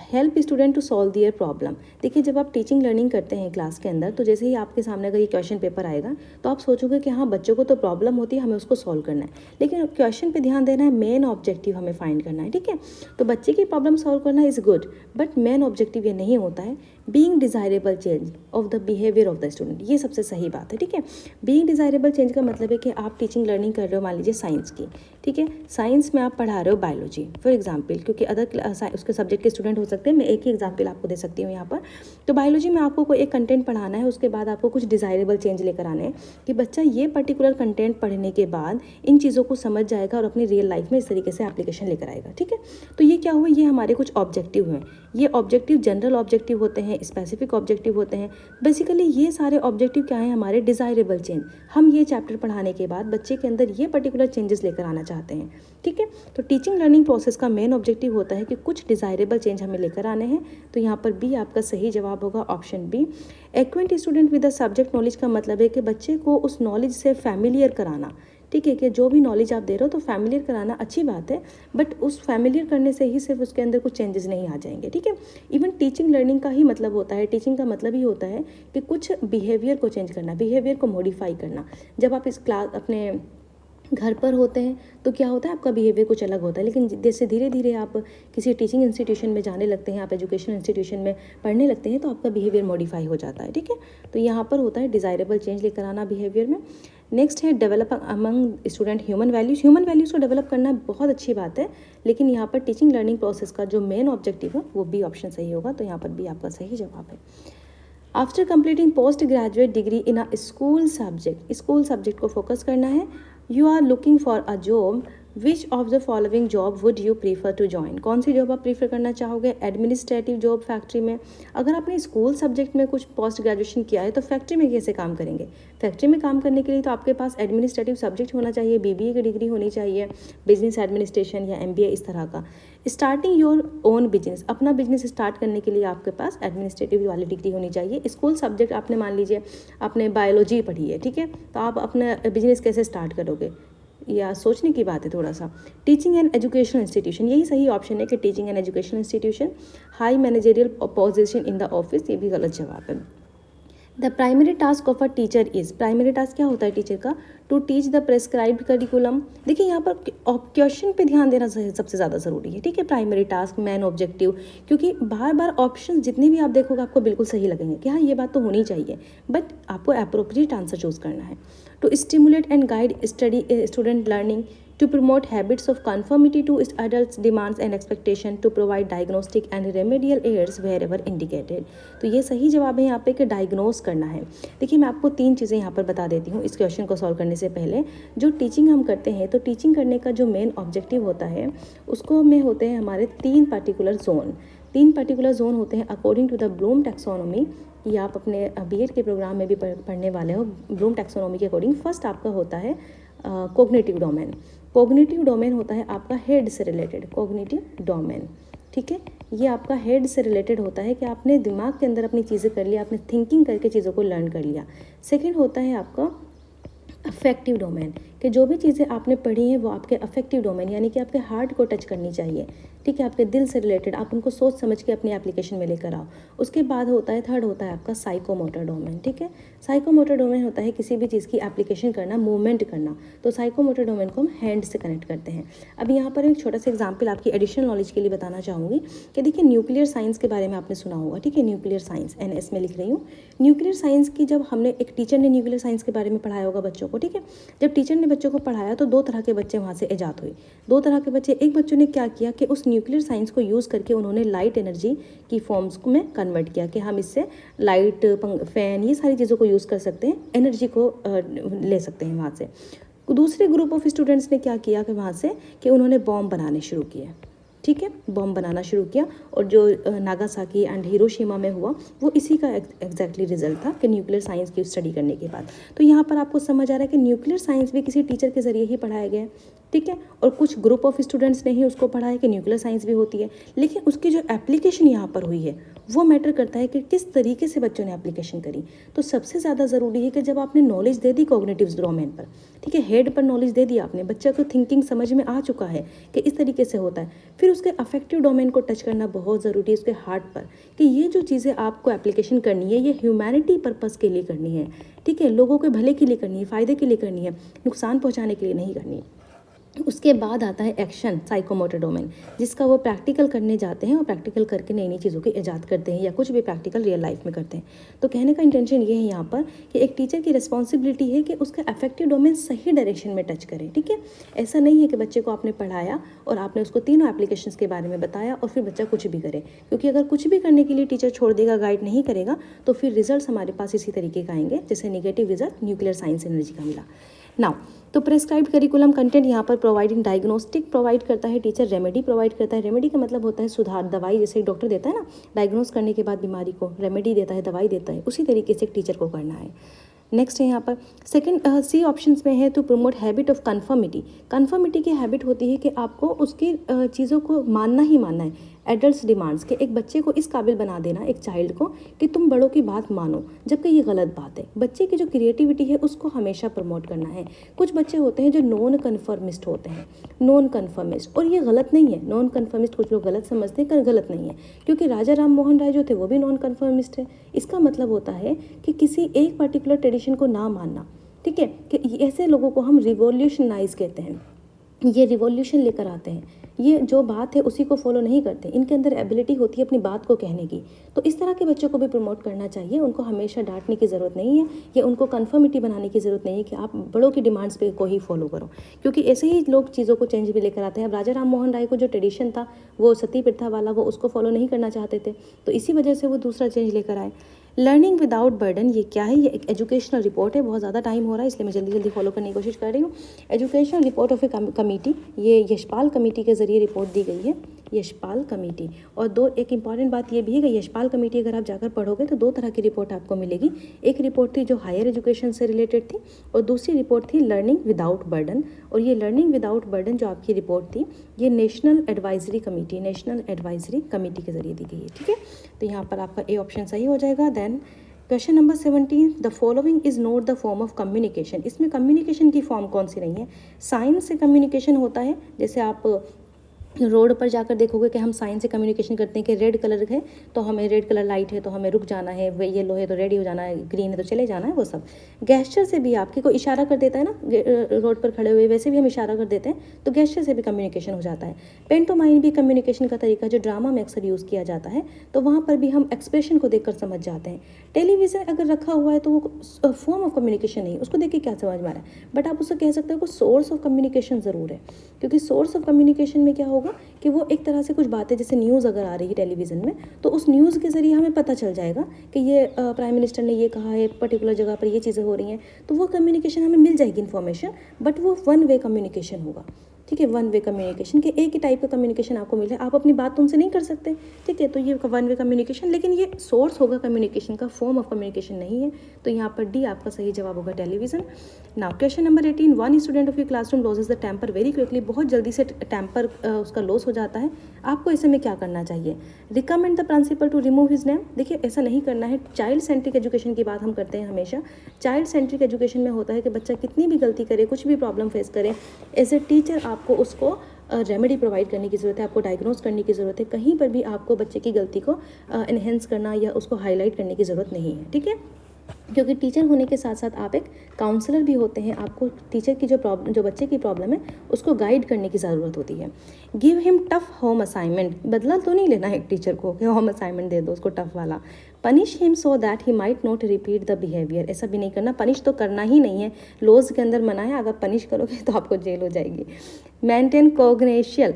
Help student to solve their problem. देखिए, जब आप teaching learning करते हैं class के अंदर, तो जैसे ही आपके सामने अगर ये क्वेश्चन पेपर आएगा तो आप सोचोगे कि हाँ, बच्चों को तो प्रॉब्लम होती है, हमें उसको सॉल्व करना है, लेकिन क्वेश्चन पे ध्यान देना है, मेन ऑब्जेक्टिव हमें फाइंड करना है, ठीक है। तो बच्चे की प्रॉब्लम सॉल्व करना is good, but main objective ये नहीं होता है। Being desirable change of the behaviour of the student, ये सबसे सही बात है, ठीक है। बीइंग डिज़ायरेबल चेंज का मतलब है कि आप टीचिंग लर्निंग कर रहे हो, मान लीजिए साइंस की, ठीक है, साइंस में आप पढ़ा रहे हो बायोलॉजी फॉर एग्जाम्पल, क्योंकि उसके सब्जेक्ट के स्टूडेंट हो सकते हैं, मैं एक ही एग्जाम्पल आपको दे सकती हूँ यहाँ पर। तो बायोलॉजी में आपको कोई एक कंटेंट पढ़ाना है, उसके बाद आपको कुछ डिज़ायरेबल चेंज लेकर आने हैं कि बच्चा ये पर्टिकुलर कंटेंट पढ़ने के बाद इन चीज़ों को समझ जाएगा और अपनी रियल लाइफ में इस तरीके से एप्लीकेशन लेकर आएगा, ठीक है। तो ये क्या हुआ, ये हमारे कुछ ऑब्जेक्टिव हैं। ये ऑब्जेक्टिव जनरल ऑब्जेक्टिव होते हैं, स्पेसिफिक ऑब्जेक्टिव होते हैं। बेसिकली ये सारे ऑब्जेक्टिव क्या है हमारे? Desirable change. हम ये चैप्टर पढ़ाने के बाद बच्चे के अंदर ये पर्टिकुलर चेंजेस लेकर आना चाहते हैं, ठीक है। तो टीचिंग लर्निंग प्रोसेस का मेन ऑब्जेक्टिव होता है कि कुछ डिज़ायरेबल चेंज हमें लेकर आने हैं। तो यहाँ पर बी आपका सही जवाब होगा, option B. Acquaint student with the subject knowledge का मतलब है कि बच्चे को उस नॉलेज से फैमिलियर कराना, ठीक है, कि जो भी नॉलेज आप दे रहे हो तो फैमिलियर कराना अच्छी बात है, बट उस फैमिलियर करने से ही सिर्फ उसके अंदर कुछ चेंजेस नहीं आ जाएंगे, ठीक है। इवन टीचिंग लर्निंग का ही मतलब होता है, टीचिंग का मतलब ही होता है कि कुछ बिहेवियर को चेंज करना, बिहेवियर को मॉडिफाई करना। जब आप इस क्लास अपने घर पर होते हैं तो क्या होता है, आपका बिहेवियर कुछ अलग होता है, लेकिन जैसे धीरे धीरे आप किसी टीचिंग इंस्टीट्यूशन में जाने लगते हैं, आप एजुकेशन इंस्टीट्यूशन में पढ़ने लगते हैं, तो आपका बिहेवियर मॉडिफाई हो जाता है, ठीक है। तो यहाँ पर होता है डिज़ायरेबल चेंज लेकर आना बिहेवियर में। नेक्स्ट है develop among student human values. Human values को डेवलप करना बहुत अच्छी बात है, लेकिन यहाँ पर टीचिंग लर्निंग प्रोसेस का जो मेन ऑब्जेक्टिव है वो बी ऑप्शन सही होगा। तो यहाँ पर बी आपका सही जवाब है। After completing post graduate degree in a school subject, school subject को फोकस करना है। You are looking for a job, which of the following job would you prefer to join, कौन सी जॉब आप प्रीफर करना चाहोगे? एडमिनिस्ट्रेटिव जॉब फैक्ट्री में, अगर आपने स्कूल सब्जेक्ट में कुछ पोस्ट ग्रेजुएशन किया है तो फैक्ट्री में कैसे काम करेंगे? फैक्ट्री में काम करने के लिए तो आपके पास एडमिनिस्ट्रेटिव सब्जेक्ट होना चाहिए, बीबीए की डिग्री होनी चाहिए, बिजनेस एडमिनिस्ट्रेशन या एमबीए इस तरह का। स्टार्टिंग योर ओन बिजनेस, अपना बिजनेस स्टार्ट करने के लिए आपके पास एडमिनिस्ट्रेटिव वाली डिग्री होनी चाहिए। स्कूल सब्जेक्ट आपने मान लीजिए आपने बायोलॉजी पढ़ी है, ठीक है, तो आप अपना बिजनेस कैसे स्टार्ट करोगे, या सोचने की बात है थोड़ा सा। टीचिंग एंड एजुकेशनल इंस्टीट्यूशन, यही सही ऑप्शन है कि teaching and educational institution. High managerial position in the office, ये भी गलत जवाब है। The primary task of a teacher is, primary task क्या होता है टीचर का? To teach the prescribed curriculum. देखिए यहाँ पर क्वेश्चन पे ध्यान देना सबसे ज़्यादा ज़रूरी है, ठीक है। प्राइमरी टास्क, मेन ऑब्जेक्टिव, क्योंकि बार बार ऑप्शन जितने भी आप देखोगे आपको बिल्कुल सही लगेंगे कि हाँ ये बात तो होनी चाहिए, बट आपको अप्रोप्रिएट आंसर चूज़ करना है। To stimulate and guide study student learning, to promote habits of conformity to adults' demands and expectation, to provide diagnostic and remedial aids wherever indicated। तो ये सही जवाब है यहाँ पे कि डायग्नोस करना है। देखिए मैं आपको 3 चीज़ें यहाँ पर बता देती हूँ इस क्वेश्चन को सॉल्व करने से पहले। जो टीचिंग हम करते हैं, तो टीचिंग करने का जो मेन ऑब्जेक्टिव होता है उसको में होते हैं हमारे 3 पर्टिकुलर जोन। 3 पर्टिकुलर जोन होते हैं according to the Bloom taxonomy. ये आप अपने बीएड के प्रोग्राम में भी पढ़ने वाले हो। ब्लूम टैक्सोनॉमी के अकॉर्डिंग फर्स्ट आपका होता है कोग्निटिव डोमेन। कोग्निटिव डोमेन होता है आपका हेड से रिलेटेड, कोग्निटिव डोमेन, ठीक है। ये आपका हेड से रिलेटेड होता है कि आपने दिमाग के अंदर अपनी चीज़ें कर लिया, आपने थिंकिंग करके चीज़ों को लर्न कर लिया। सेकंड होता है आपका अफेक्टिव डोमेन, कि जो भी चीज़ें आपने पढ़ी हैं वो आपके अफेक्टिव डोमेन यानी कि आपके हार्ट को टच करनी चाहिए, ठीक है, आपके दिल से रिलेटेड, आप उनको सोच समझ के अपनी एप्लीकेशन में लेकर आओ। उसके बाद होता है थर्ड होता है आपका साइकोमोटर डोमेन, ठीक है। साइकोमोटर डोमेन होता है किसी भी चीज़ की एप्लीकेशन करना, मूवमेंट करना, तो साइकोमोटर डोमेन को हम हैंड से कनेक्ट करते हैं। अब यहाँ पर एक छोटा सा एग्जाम्पल आपकी एडिशनल नॉलेज के लिए बताना चाहूँगी कि देखिए न्यूक्लियर साइंस के बारे में आपने सुना होगा, ठीक है। न्यूक्लियर साइंस NS में लिख रही हूँ। न्यूक्लियर साइंस की जब हमने, एक टीचर ने न्यूक्लियर साइंस के बारे में पढ़ाया होगा बच्चों को, ठीक है। जब टीचर ने बच्चों को पढ़ाया तो 2 तरह के बच्चे वहाँ से ईजाद हुए। 2 तरह के बच्चे, एक बच्चों ने क्या किया कि उस न्यूक्लियर साइंस को यूज़ करके उन्होंने लाइट एनर्जी की फॉर्म्स में कन्वर्ट किया कि हम इससे लाइट, फैन, ये सारी चीज़ों को यूज़ कर सकते हैं, एनर्जी को ले सकते हैं वहाँ से। दूसरे ग्रुप ऑफ स्टूडेंट्स ने क्या किया कि वहाँ से कि उन्होंने बॉम्ब बनाने शुरू किए, ठीक है, बॉम्ब बनाना शुरू किया। और जो नागासाकी एंड हिरोशिमा में हुआ वो इसी का एग्जैक्टली रिजल्ट था कि न्यूक्लियर साइंस की स्टडी करने के बाद। तो यहाँ पर आपको समझ आ रहा है कि न्यूक्लियर साइंस भी किसी टीचर के ज़रिए ही पढ़ाया गया है, ठीक है। और कुछ ग्रुप ऑफ स्टूडेंट्स ने ही उसको पढ़ा है कि न्यूक्लियर साइंस भी होती है, लेकिन उसकी जो एप्लीकेशन यहाँ पर हुई है वो मैटर करता है कि किस तरीके से बच्चों ने एप्लीकेशन करी। तो सबसे ज़्यादा ज़रूरी है कि जब आपने नॉलेज दे दी कॉग्निटिव डोमेन पर, ठीक है, हेड पर नॉलेज दे दी आपने, बच्चा को थिंकिंग समझ में आ चुका है कि इस तरीके से होता है, फिर उसके अफेक्टिव डोमेन को टच करना बहुत ज़रूरी है, उसके हार्ट पर, कि ये जो चीज़ें आपको एप्लीकेशन करनी है ये ह्यूमैनिटी पर्पज़ के लिए करनी है, ठीक है, लोगों के भले के लिए करनी है, फ़ायदे के लिए करनी है, नुकसान पहुँचाने के लिए नहीं करनी है। उसके बाद आता है एक्शन, साइकोमोटर डोमेन, जिसका वो प्रैक्टिकल करने जाते हैं और प्रैक्टिकल करके नई नई चीज़ों की ईजाद करते हैं या कुछ भी प्रैक्टिकल रियल लाइफ में करते हैं। तो कहने का इंटेंशन ये है यहाँ पर कि एक टीचर की रिस्पॉन्सिबिलिटी है कि उसका अफेक्टिव डोमेन सही डायरेक्शन में टच करे, ठीक है। ऐसा नहीं है कि बच्चे को आपने पढ़ाया और आपने उसको तीनों एप्लीकेशंस के बारे में बताया और फिर बच्चा कुछ भी करे, क्योंकि अगर कुछ भी करने के लिए टीचर छोड़ देगा, गाइड नहीं करेगा, तो फिर रिजल्ट हमारे पास इसी तरीके का आएंगे जैसे negative result nuclear science energy का मिला। नाउ तो प्रेस्क्राइब्ड करिकुलम कंटेंट यहाँ पर प्रोवाइडिंग डायग्नोस्टिक प्रोवाइड करता है टीचर, रेमेडी प्रोवाइड करता है। रेमेडी का मतलब होता है सुधार, दवाई, जैसे डॉक्टर देता है ना डायग्नोस करने के बाद बीमारी को, रेमेडी देता है, दवाई देता है, उसी तरीके से टीचर को करना है। नेक्स्ट है यहाँ पर सेकंड सी ऑप्शंस में है to promote habit of conformity. Conformity की हैबिट होती है कि आपको उसकी चीज़ों को मानना ही मानना है, एडल्ट्स डिमांड्स के, एक बच्चे को इस काबिल बना देना, एक चाइल्ड को, कि तुम बड़ों की बात मानो, जबकि ये गलत बात है। बच्चे की जो क्रिएटिविटी है उसको हमेशा प्रमोट करना है। कुछ बच्चे होते हैं जो नॉन कन्फर्मिस्ट होते हैं, नॉन कन्फर्मिस्ट, और ये गलत नहीं है। नॉन कन्फर्मिस्ट कुछ लोग गलत समझते हैं, गलत नहीं है, क्योंकि राजा राम मोहन राय जो थे वो भी नॉन कन्फर्मिस्ट है। इसका मतलब होता है कि किसी एक पर्टिकुलर ट्रेडिशन को ना मानना, ठीक है, कि ऐसे लोगों को हम रिवॉल्यूशनाइज कहते हैं। ये रिवॉल्यूशन लेकर आते हैं, ये जो बात है उसी को फॉलो नहीं करते, इनके अंदर एबिलिटी होती है अपनी बात को कहने की। तो इस तरह के बच्चों को भी प्रमोट करना चाहिए, उनको हमेशा डांटने की ज़रूरत नहीं है या उनको कन्फर्मिटी बनाने की ज़रूरत नहीं है कि आप बड़ों की डिमांड्स पे को ही फॉलो करो, क्योंकि ऐसे ही लोग चीज़ों को चेंज भी लेकर आते हैं। अब राजा राम मोहन राय को जो ट्रेडिशन था वो सती प्रथा वाला, वो उसको फॉलो नहीं करना चाहते थे, तो इसी वजह से वो दूसरा चेंज लेकर आए। लर्निंग विदाउट बर्डन ये क्या है? ये एक एजुकेशनल रिपोर्ट है। बहुत ज़्यादा टाइम हो रहा है इसलिए मैं जल्दी जल्दी फॉलो करने की कोशिश कर रही हूँ। Educational report of A committee, ये यशपाल कमेटी के ज़रिए रिपोर्ट दी गई है, यशपाल कमेटी। और एक इंपॉर्टेंट बात ये भी है कि यशपाल कमेटी अगर आप जाकर पढ़ोगे तो 2 तरह की रिपोर्ट आपको मिलेगी। एक रिपोर्ट थी जो हायर एजुकेशन से रिलेटेड थी और दूसरी रिपोर्ट थी लर्निंग विदाउट बर्डन। और ये लर्निंग विदाउट बर्डन जो आपकी रिपोर्ट थी ये नेशनल एडवाइजरी कमेटी के ज़रिए दी गई है। ठीक है, तो यहाँ पर आपका ए ऑप्शन सही हो जाएगा। Then question number 17, the following is not the form of communication. इसमें कम्युनिकेशन की फॉर्म कौन सी नहीं है? साइंस से कम्युनिकेशन होता है, जैसे आप रोड पर जाकर देखोगे कि हम साइन से कम्युनिकेशन करते हैं कि रेड कलर है तो हमें रेड कलर लाइट है तो हमें रुक जाना है, वे येलो है तो रेडी हो जाना है, ग्रीन है तो चले जाना है, वो सब। गेस्चर से भी आपकी कोई इशारा कर देता है ना रोड पर खड़े हुए, वैसे भी हम इशारा कर देते हैं तो गेस्चर से भी कम्युनिकेशन हो जाता है। पेंटोमाइन भी कम्युनिकेशन का तरीका जो ड्रामा में अक्सर यूज़ किया जाता है, तो वहाँ पर भी हम एक्सप्रेशन को देखकर समझ जाते हैं। टेलीविज़न अगर रखा हुआ है तो वो फॉर्म ऑफ कम्युनिकेशन नहीं, उसको देख के क्या समझ में आ रहा है, बट आप उससे कह सकते हो कि सोर्स ऑफ कम्युनिकेशन ज़रूर है, क्योंकि सोर्स ऑफ कम्युनिकेशन में क्या होगा कि वो एक तरह से कुछ बातें, जैसे न्यूज़ अगर आ रही है टेलीविज़न में तो उस न्यूज़ के ज़रिए हमें पता चल जाएगा कि ये प्राइम मिनिस्टर ने ये कहा है, पर्टिकुलर जगह पर ये चीज़ें हो रही हैं, तो वो कम्युनिकेशन हमें मिल जाएगी इन्फॉर्मेशन, बट वो वन वे कम्युनिकेशन होगा। ठीक है, वन वे कम्युनिकेशन के एक ही टाइप का कम्युनिकेशन आपको मिले, आप अपनी बात तुमसे नहीं कर सकते। ठीक है, तो ये वन वे कम्युनिकेशन, लेकिन ये सोर्स होगा कम्युनिकेशन का, फॉर्म ऑफ कम्युनिकेशन नहीं है। तो यहाँ पर डी आपका सही जवाब होगा, television. Now question number 18, one student of your classroom loses the temper very quickly. बहुत जल्दी से टेम्पर उसका लॉस हो जाता है, आपको ऐसे में क्या करना चाहिए? Recommend the principal to remove his name. देखिए ऐसा नहीं करना है। चाइल्ड सेंट्रिक एजुकेशन की बात हम करते हैं हमेशा। चाइल्ड सेंट्रिक एजुकेशन में होता है कि बच्चा कितनी भी गलती करे, कुछ भी प्रॉब्लम फेस करे, एज ए टीचर आपको उसको रेमेडी प्रोवाइड करने की ज़रूरत है, आपको डायग्नोस करने की ज़रूरत है। कहीं पर भी आपको बच्चे की गलती को एनहेंस करना या उसको हाईलाइट करने की ज़रूरत नहीं है। ठीक है, क्योंकि टीचर होने के साथ साथ आप एक काउंसलर भी होते हैं। आपको टीचर की जो बच्चे की प्रॉब्लम है उसको गाइड करने की ज़रूरत होती है। Give him tough home assignment. बदला तो नहीं लेना है एक टीचर को कि होम असाइनमेंट दे दो उसको टफ वाला। Punish him so that he might not repeat the behaviour. ऐसा भी नहीं करना, पनिश तो करना ही नहीं है, लॉज के अंदर मना है, अगर पनिश करोगे तो आपको जेल हो जाएगी। Maintain congenial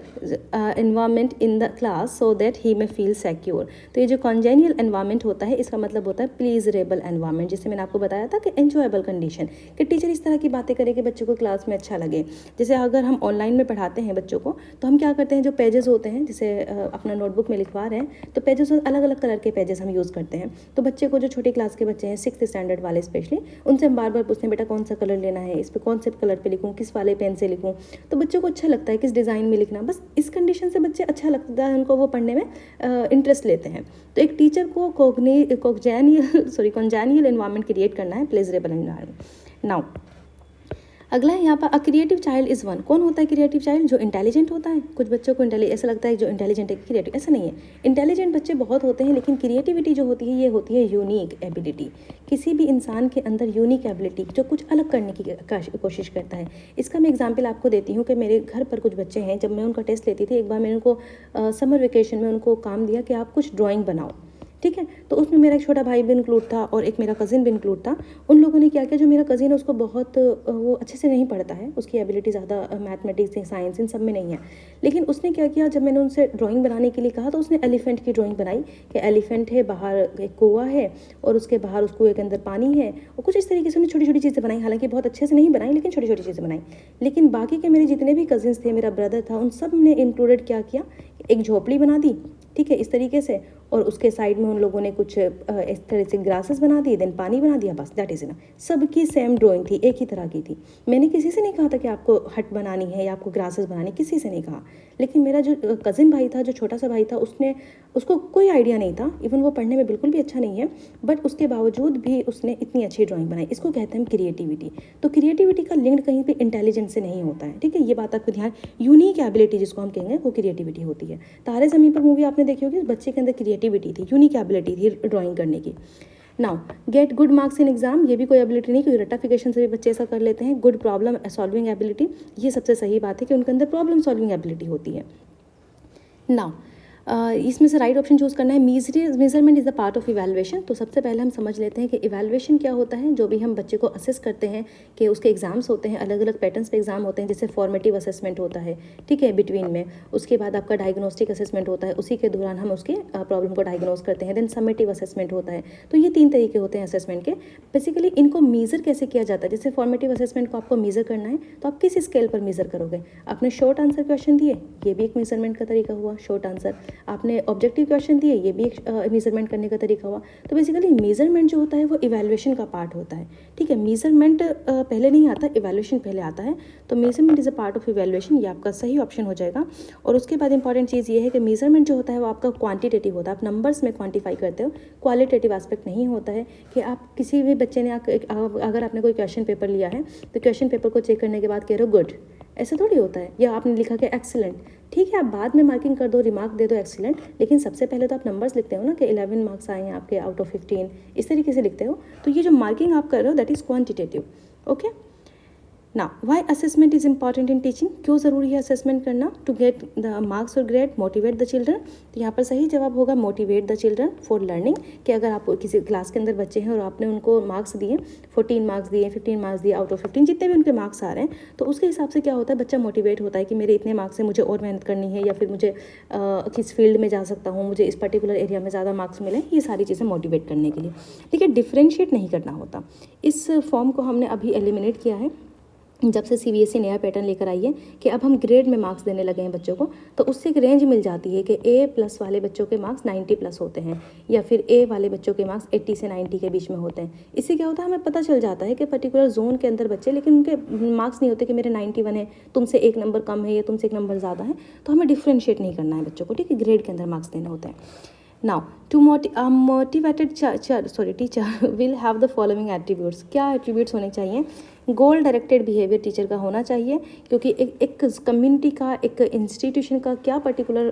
environment in the class so that he may feel secure. तो ये जो कॉन्जेनियल एनवायरनमेंट होता है इसका मतलब होता है प्लीजरेबल एनवायरनमेंट, जिससे मैंने आपको बताया था कि एंजॉयबल कंडीशन, कि टीचर इस तरह की बातें करे कि बच्चों को क्लास में अच्छा लगे। जैसे अगर हम ऑनलाइन में पढ़ाते हैं बच्चों को तो हम क्या करते हैं, जो पेजेस होते हैं, जैसे अपना नोटबुक में लिखवा रहे हैं तो पेजेस अलग अलग कलर के पेजेस हम यूज़ करते हैं। तो बच्चे को, जो छोटी क्लास के बच्चे हैं 6th स्टैंडर्ड वाले स्पेशली, उनसे हम बार बार पूछते हैं बेटा कौन सा कलर लेना है, इस पर कौन से कलर पे लिखूँ, किस वाले पेन से लिखूँ। तो बच्चों को अच्छा लगता है किस डिज़ाइन में लिखना, बस इस कंडीशन से बच्चे अच्छा लगता है उनको, वो पढ़ने में इंटरेस्ट लेते हैं। तो एक टीचर को कॉन्जेनियल एनवायरनमेंट क्रिएट करना है, प्लेजरेबल एनवायरनमेंट। नाउ अगला है यहाँ पर, a creative child is one. कौन होता है क्रिएटिव चाइल्ड? जो इंटेलिजेंट होता है। कुछ बच्चों को ऐसा लगता है जो इंटेलिजेंट है क्रिएटिव, ऐसा नहीं है। इंटेलिजेंट बच्चे बहुत होते हैं, लेकिन क्रिएटिविटी जो होती है ये होती है यूनिक एबिलिटी। किसी भी इंसान के अंदर यूनिक एबिलिटी, जो कुछ अलग करने की कोशिश करता है। इसका मैं एग्जाम्पल आपको देती हूँ कि मेरे घर पर कुछ बच्चे हैं, जब मैं उनका टेस्ट लेती थी, एक बार मैंने उनको समर वेकेशन में उनको काम दिया कि आप कुछ ड्राइंग बनाओ। ठीक है, तो उसमें मेरा एक छोटा भाई भी इंक्लूड था और एक मेरा कज़िन भी इंक्लूड था। उन लोगों ने क्या किया, जो मेरा कज़िन है उसको बहुत वो अच्छे से नहीं पढ़ता है, उसकी एबिलिटी ज़्यादा मैथमेटिक्स साइंस इन सब में नहीं है, लेकिन उसने क्या किया, जब मैंने उनसे ड्राइंग बनाने के लिए कहा तो उसने एलिफेंट की ड्राइंग बनाई कि एलिफेंट है, बाहर एक कुआं है और उसके बाहर उस कुएं के अंदर पानी है, और कुछ इस तरीके से उन्होंने छोटी छोटी चीज़ें बनाई। हालांकि बहुत अच्छे से नहीं बनाई, लेकिन छोटी छोटी चीज़ें बनाई। लेकिन बाकी के मेरे जितने भी कज़िन्स थे, मेरा ब्रदर था, उन सब ने इंक्लूडेड क्या किया, एक झोपड़ी बना दी। ठीक है, इस तरीके से, और उसके साइड में उन लोगों ने कुछ इस तरह से ग्रासेस बना दिए, देन पानी बना दिया, बस दैट इज़ इनफ। सबकी सेम ड्राइंग थी, एक ही तरह की थी। मैंने किसी से नहीं कहा था कि आपको हट बनानी है या आपको ग्रासेस बनानी, किसी से नहीं कहा। लेकिन मेरा जो कज़िन भाई था, जो छोटा सा भाई था, उसको कोई आइडिया नहीं था, इवन वो पढ़ने में बिल्कुल भी अच्छा नहीं है, बट उसके बावजूद भी उसने इतनी अच्छी ड्राइंग बनाई। इसको कहते हैं क्रिएटिविटी। तो क्रिएटिविटी का लिंक कहीं पर इंटेलिजेंस से नहीं होता है। ठीक है, ये बात आपको ध्यान, यूनिक एबिलिटी जिसको हम कहेंगे वो क्रिएटिविटी होती है। तारे ज़मीन पर मूवी आपने देखी होगी, बच्चे के अंदर क्रिएटिविटी थी, यूनिक एबिलिटी थी ड्राइंग करने की। Now get good marks in exam, ये भी कोई एबिलिटी नहीं, क्योंकि रट्टाफिकेशन से भी बच्चे ऐसा कर लेते हैं। गुड प्रॉब्लम सॉल्विंग एबिलिटी, ये सबसे सही बात है कि उनके अंदर प्रॉब्लम सॉल्विंग एबिलिटी होती है। नाउ इसमें से राइट ऑप्शन चूज़ करना है। Measurement is the part of evaluation. तो सबसे पहले हम समझ लेते हैं कि इवैल्यूएशन क्या होता है। जो भी हम बच्चे को असेस करते हैं कि उसके एग्जाम्स होते हैं, अलग अलग पैटर्न्स पे एग्जाम होते हैं, जैसे फॉर्मेटिव असेसमेंट होता है, ठीक है, बिटवीन में। उसके बाद आपका डायग्नोस्टिक असेसमेंट होता है, उसी के दौरान हम उसके प्रॉब्लम को डायग्नोस करते हैं। देन समेटिव असेसमेंट होता है। तो ये 3 तरीके होते हैं असेसमेंट के। बेसिकली इनको मेज़र कैसे किया जाता है, जैसे फॉर्मेटिव असेसमेंट को आपको मेज़र करना है तो आप किस स्केल पर मेज़र करोगे। आपने शॉर्ट आंसर क्वेश्चन दिए, ये भी एक मेजरमेंट का तरीका हुआ, शॉर्ट आंसर। आपने ऑब्जेक्टिव क्वेश्चन दिए, ये भी एक मेजरमेंट करने का तरीका हुआ। तो बेसिकली मेजरमेंट जो होता है वो इवैल्यूएशन का पार्ट होता है, ठीक है। मेजरमेंट पहले नहीं आता, इवैल्यूएशन पहले आता है। तो measurement is a part of evaluation, ये आपका सही ऑप्शन हो जाएगा। और उसके बाद इंपॉर्टेंट चीज़ ये है कि मेजरमेंट जो होता है वो आपका क्वांटिटेटिव होता है, आप नंबर्स में क्वांटिफाई करते हो, क्वालिटेटिव एस्पेक्ट नहीं होता है कि आप किसी भी बच्चे ने अगर आपने कोई क्वेश्चन पेपर लिया है तो क्वेश्चन पेपर को चेक करने के बाद कह रहे हो गुड, ऐसा थोड़ी होता है। या आपने लिखा कि एक्सीलेंट, ठीक है, आप बाद में मार्किंग कर दो, रिमार्क दे दो एक्सीलेंट, लेकिन सबसे पहले तो आप नंबर्स लिखते हो ना कि 11 मार्क्स आए हैं आपके आउट ऑफ 15, इस तरीके से लिखते हो। तो ये जो मार्किंग आप कर रहे हो दैट इज़ क्वांटिटेटिव, ओके। ना why assessment is important in teaching, क्यों ज़रूरी है असेसमेंट करना, टू गेट द मार्क्स और ग्रेड, मोटिवेट द चिल्ड्रन। तो यहाँ पर सही जवाब होगा motivate the children for learning. कि अगर आप किसी क्लास के अंदर बच्चे हैं और आपने उनको मार्क्स दिए, 14 मार्क्स दिए, 15 मार्क्स दिए आउट ऑफ 15, जितने भी उनके मार्क्स आ रहे हैं, तो उसके हिसाब से क्या होता है, बच्चा मोटिवेट होता है कि मेरे इतने मार्क्स हैं, मुझे और मेहनत करनी है, या फिर मुझे किस फील्ड में जा सकता हूँ, मुझे इस पर्टिकुलर एरिया में ज़्यादा मार्क्स मिले, ये सारी चीज़ें मोटिवेट करने के लिए, ठीक है। डिफ्रेंशिएट नहीं करना होता। इस फॉर्म को हमने अभी एलिमिनेट किया है जब से सीबीएसई नया पैटर्न लेकर आई है कि अब हम ग्रेड में मार्क्स देने लगे हैं बच्चों को। तो उससे एक रेंज मिल जाती है कि A+ वाले बच्चों के मार्क्स 90+ होते हैं, या फिर A वाले बच्चों के मार्क्स 80 से 90 के बीच में होते हैं। इससे क्या होता है, हमें पता चल जाता है कि पर्टिकुलर जोन के अंदर बच्चे, लेकिन उनके मार्क्स नहीं होते कि मेरे 91 है, तुमसे 1 नंबर कम है या तुमसे 1 नंबर ज़्यादा है। तो हमें डिफ्रेंशिएट नहीं करना है बच्चों को, ठीक है, ग्रेड के अंदर मार्क्स देने होते हैं। Now to motivated teacher will have the following attributes. क्या एट्रीब्यूट्स होने चाहिए, गोल डायरेक्टेड बिहेवियर टीचर का होना चाहिए, क्योंकि एक कम्युनिटी का, एक इंस्टीट्यूशन का क्या पर्टिकुलर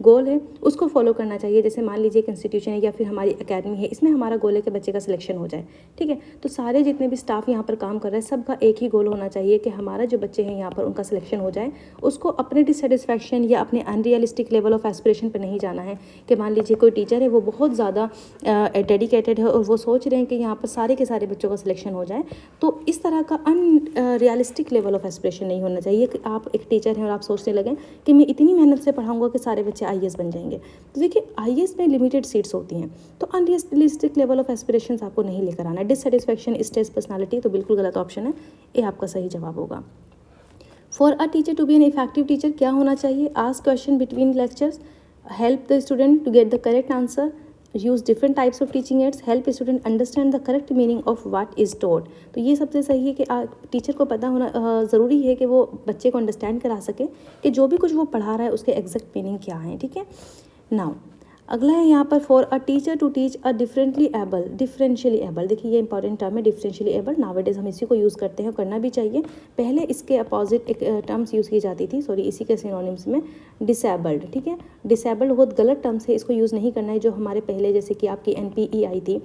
गोल है उसको फॉलो करना चाहिए। जैसे मान लीजिए एक इंस्टीट्यूशन है या फिर हमारी एकेडमी है, इसमें हमारा गोल है कि बच्चे का सिलेक्शन हो जाए, ठीक है। तो सारे जितने भी स्टाफ यहाँ पर काम कर रहे हैं सबका एक ही गोल होना चाहिए कि हमारा जो बच्चे हैं यहाँ पर उनका सिलेक्शन हो जाए। उसको अपने डिससेटिस्फैक्शन या अपने अनरियलिस्टिक लेवल ऑफ एस्पिरेशन पर नहीं जाना है कि मान लीजिए कोई टीचर है वो बहुत ज़्यादा डेडिकेटेड है और वो सोच रहे हैं कि यहाँ पर सारे के सारे बच्चों का सिलेक्शन हो जाए। तो इस तरह का अनरियलिस्टिक लेवल ऑफ एस्पिरेशन नहीं होना चाहिए कि आप एक टीचर हैं और आप सोचने लगें कि मैं इतनी मेहनत से पढ़ाऊंगा कि सारे बच्चे आईएएस बन जाएंगे। तो देखिए आईएएस में लिमिटेड सीट्स होती हैं, तो अनरियलिस्टिक लेवल ऑफ एस्पिरेशन आपको नहीं लेकर आना है। डिससेटिस्फैक्शन, स्ट्रेस, पर्सनालिटी, तो बिल्कुल गलत ऑप्शन है, ये आपका सही जवाब होगा। For a teacher to be an effective teacher क्या होना चाहिए, ask question between lectures, help the student to get the correct answer, use different types of teaching aids, help student understand the correct meaning of what is taught। तो ये सबसे सही है कि teacher को पता होना ज़रूरी है कि वो बच्चे को अंडरस्टैंड करा सके कि जो भी कुछ वो पढ़ा रहा है उसके एग्जैक्ट मीनिंग क्या है, ठीक है। नाउ अगला है यहाँ पर for a teacher to teach a differentially able. देखिए ये इंपॉर्टेंट टर्म है डिफरेंशियली एबल, नावेडेज हम इसी को यूज़ करते हैं, करना भी चाहिए। पहले इसके अपोजिट एक टर्म्स यूज़ की जाती थी, इसी के सिनोनिम्स में डिसेबल्ड, ठीक है। डिसेबल्ड बहुत गलत टर्म्स है, इसको यूज़ नहीं करना है। जो हमारे पहले जैसे कि आपकी NPE आई थी,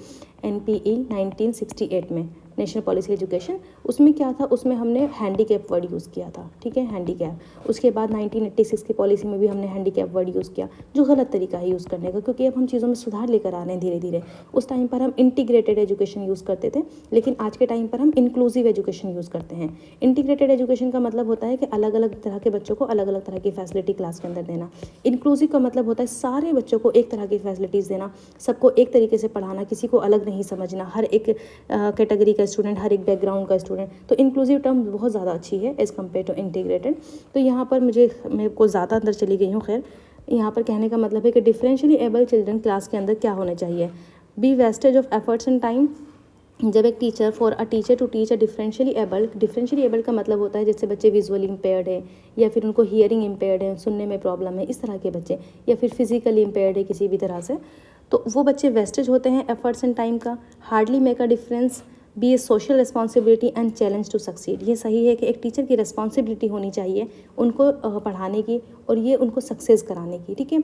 NPE 1968 में, नेशनल पॉलिसी एजुकेशन, उसमें क्या था, उसमें हमने हैंडीकैप वर्ड यूज़ किया था, ठीक है, हैंडीकैप। उसके बाद 1986 की पॉलिसी में भी हमने हैंडीकैप वर्ड यूज़ किया, जो गलत तरीका है यूज़ करने का, क्योंकि अब हम चीज़ों में सुधार लेकर आ रहे हैं धीरे धीरे। उस टाइम पर हम इंटीग्रेटेड एजुकेशन यूज़ करते थे, लेकिन आज के टाइम पर हम इंक्लूसिव एजुकेशन यूज़ करते हैं। इंटीग्रेटेड एजुकेशन का मतलब होता है कि अलग अलग तरह के बच्चों को अलग अलग तरह की फैसिलिटी क्लास के अंदर देना। इंक्लूसिव का मतलब होता है सारे बच्चों को एक तरह की फैसिलिटीज़ देना, सबको एक तरीके से पढ़ाना, किसी को अलग नहीं समझना, हर एक कैटेगरी का स्टूडेंट, हर एक बैकग्राउंड का स्टूडेंट। तो इंक्लूसिव टर्म बहुत ज़्यादा अच्छी है एज़ कम्पेयर टू इंटीग्रेटेड। तो यहाँ पर मेरे को ज़्यादा अंदर चली गई हूँ। खैर यहाँ पर कहने का मतलब है कि डिफरेंशियली एबल चिल्ड्रन क्लास के अंदर क्या होने चाहिए, be wastage of efforts and time. जब एक टीचर for a teacher to teach a differentially able का मतलब होता है जैसे बच्चे विजुअली इम्पेयर्ड है, या फिर उनको हियरिंग इम्पेयर्ड है, सुनने में प्रॉब्लम है, इस तरह के बच्चे, या फिर फिजिकली इम्पेयर्ड है किसी भी तरह से, तो वो बच्चे वेस्टेज होते हैं एफर्ट्स एंड टाइम का। Hardly make a difference be a social responsibility and challenge to succeed. ये सही है कि एक टीचर की रिस्पॉन्सिबिलिटी होनी चाहिए उनको पढ़ाने की और ये उनको सक्सेस कराने की, ठीक है।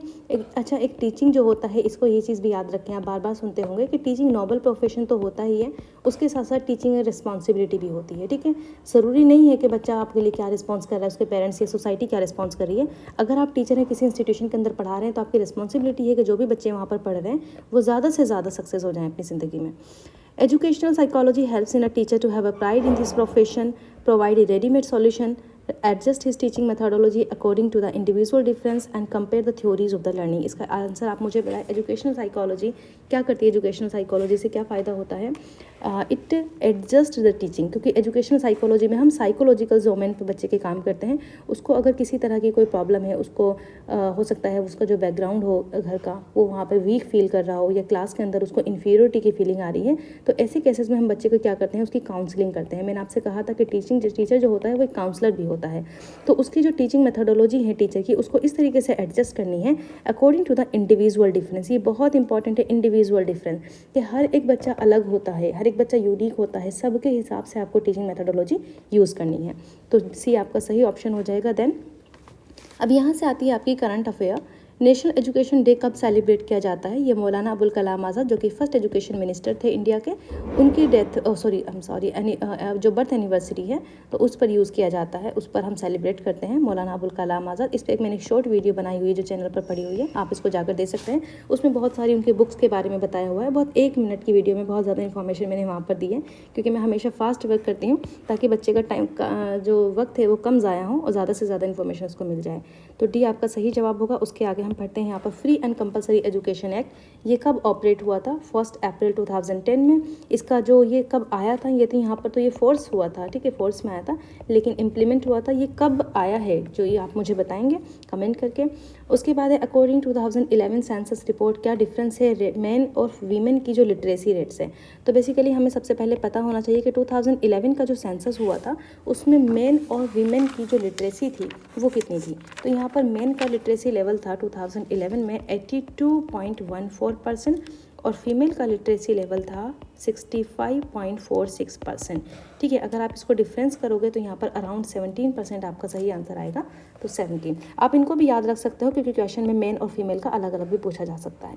एक टीचिंग जो होता है, इसको ये चीज़ भी याद रखें, आप बार बार सुनते होंगे कि टीचिंग नोबल प्रोफेशन तो होता ही है, उसके साथ साथ टीचिंग रिस्पॉन्सिबिलिटी भी होती है, ठीक है। ज़रूरी नहीं है कि बच्चा आपके लिए क्या रिस्पॉन्स कर रहा है, उसके पेरेंट्स या सोसाइटी क्या रिस्पॉन्स कर रही है। अगर आप टीचर हैं, किसी इंस्टीट्यूशन के अंदर पढ़ा रहे हैं, तो आपकी रिस्पॉन्सिबिलिटी है कि जो भी बच्चे वहाँ पर पढ़ रहे हैं वो ज़्यादा से ज़्यादा सक्सेस हो जाएँ अपनी ज़िंदगी में। Educational psychology helps in a teacher to have a pride in his profession, provide a ready-made solution, adjust his teaching methodology according to the individual difference and compare the theories of the learning। इसका answer आप मुझे बताएं, educational psychology क्या करती है, educational psychology से क्या फ़ायदा होता है। इट एडजस्ट द टीचिंग, क्योंकि एजुकेशनल साइकोलॉजी में हम साइकोलॉजिकल डोमेन पर बच्चे के काम करते हैं। उसको अगर किसी तरह की कोई प्रॉब्लम है, उसको हो सकता है उसका जो बैकग्राउंड हो घर का, वो वहाँ पर वीक फील कर रहा हो, या क्लास के अंदर उसको इन्फीरियरिटी की फीलिंग आ रही है, तो ऐसे केसेस में हम बच्चे को क्या करते हैं, उसकी काउंसलिंग करते हैं। मैंने आपसे कहा था कि टीचर जो होता है वो एक काउंसलर भी होता है, तो उसकी जो टीचिंग मेथोडोलॉजी है टीचर की, उसको इस तरीके से एडजस्ट करनी है according to the individual difference. ये बहुत इंपॉर्टेंट है, इंडिविजुअल डिफरेंस, कि हर एक बच्चा अलग होता है, हर एक बच्चा यूनिक होता है, सबके हिसाब से आपको टीचिंग मेथोडोलॉजी यूज़ करनी है। तो सी आपका सही ऑप्शन हो जाएगा। देन अब यहाँ से आती है आपकी current affair. National education day कब सेलिब्रेट किया जाता है? ये मौलाना अबुल कलाम आज़ाद, जो कि फर्स्ट एजुकेशन मिनिस्टर थे इंडिया के, उनकी डेथ जो बर्थ एनिवर्सरी है, तो उस पर यूज़ किया जाता है, उस पर हम सेलिब्रेट करते हैं मौलाना अबुल कलाम आज़ाद। इस पर एक मैंने शॉर्ट वीडियो बनाई हुई है जो चैनल पर पड़ी हुई है, आप इसको जाकर देख सकते हैं। उसमें बहुत सारी उनकी बुक्स के बारे में बताया हुआ है, बहुत 1 मिनट की वीडियो में बहुत ज़्यादा इन्फॉर्मेशन मैंने वहाँ पर दी है, क्योंकि मैं हमेशा फास्ट वर्क करती हूँ ताकि बच्चे का टाइम का जो वक्त है वो कम ज़ाया हो और ज़्यादा से ज़्यादा इन्फॉर्मेशन उसको मिल जाए। तो डी आपका सही जवाब होगा। उसके आगे हम पढ़ते हैं यहाँ पर free and compulsory education act. ये कब ऑपरेट हुआ था? 1 अप्रैल 2010 में। इसका जो ये कब आया था, ये तो यहाँ पर तो ये फोर्स हुआ था, ठीक है, फोर्स में आया था, लेकिन इम्प्लीमेंट हुआ था ये कब आया है, जो ये आप मुझे बताएंगे कमेंट करके। उसके बाद है अकॉर्डिंग 2011 सेंसस रिपोर्ट, क्या डिफरेंस है मेन और वीमेन की जो लिटरेसी रेट्स है। तो बेसिकली हमें सबसे पहले पता होना चाहिए कि 2011 का जो सेंसस हुआ था उसमें मेन और वीमेन की जो लिटरेसी थी वो कितनी थी। तो यहाँ पर मेन का लिटरेसी लेवल था 2011 में 82.14% और फीमेल का लिटरेसी लेवल था 65.46%, ठीक है। अगर आप इसको डिफरेंस करोगे तो यहाँ पर अराउंड 17% आपका सही आंसर आएगा। तो 17 आप इनको भी याद रख सकते हो, क्योंकि क्वेश्चन में मेन और फीमेल का अलग अलग भी पूछा जा सकता है।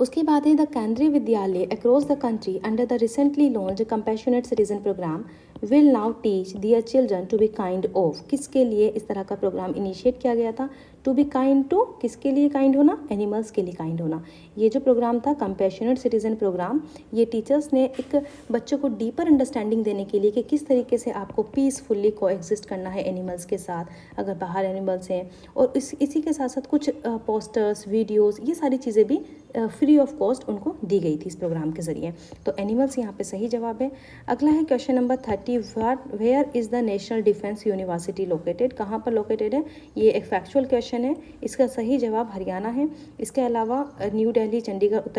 उसके बाद है the Kendriya Vidyalaya across the country under the recently launch compassionate citizen programme will now teach their children to be kind of. किसके लिए इस तरह का प्रोग्राम इनिशिएट किया गया था? टू बी काइंड टू, किसके लिए काइंड होना? एनिमल्स के लिए काइंड होना। ये जो प्रोग्राम था कंपैशनेट सिटीजन प्रोग्राम, ये टीचर्स ने एक बच्चों को डीपर अंडरस्टैंडिंग देने के लिए कि किस तरीके से आपको पीसफुली कोएग्जिस्ट करना है एनिमल्स के साथ, अगर बाहर एनिमल्स हैं। और इसी के साथ साथ कुछ पोस्टर्स, वीडियोज़, ये सारी चीज़ें भी फ्री ऑफ कॉस्ट उनको दी गई थी इस प्रोग्राम के ज़रिए। तो एनिमल्स यहाँ पे सही जवाब है। अगला है question number 30, where is the national defence university located? कहाँ पर लोकेटेड है? ये एक फैक्चुअल क्वेश्चन है, इसका सही जवाब हरियाणा है। इसके अलावा न्यू दिल्ली, चंडीगढ़, उत्तर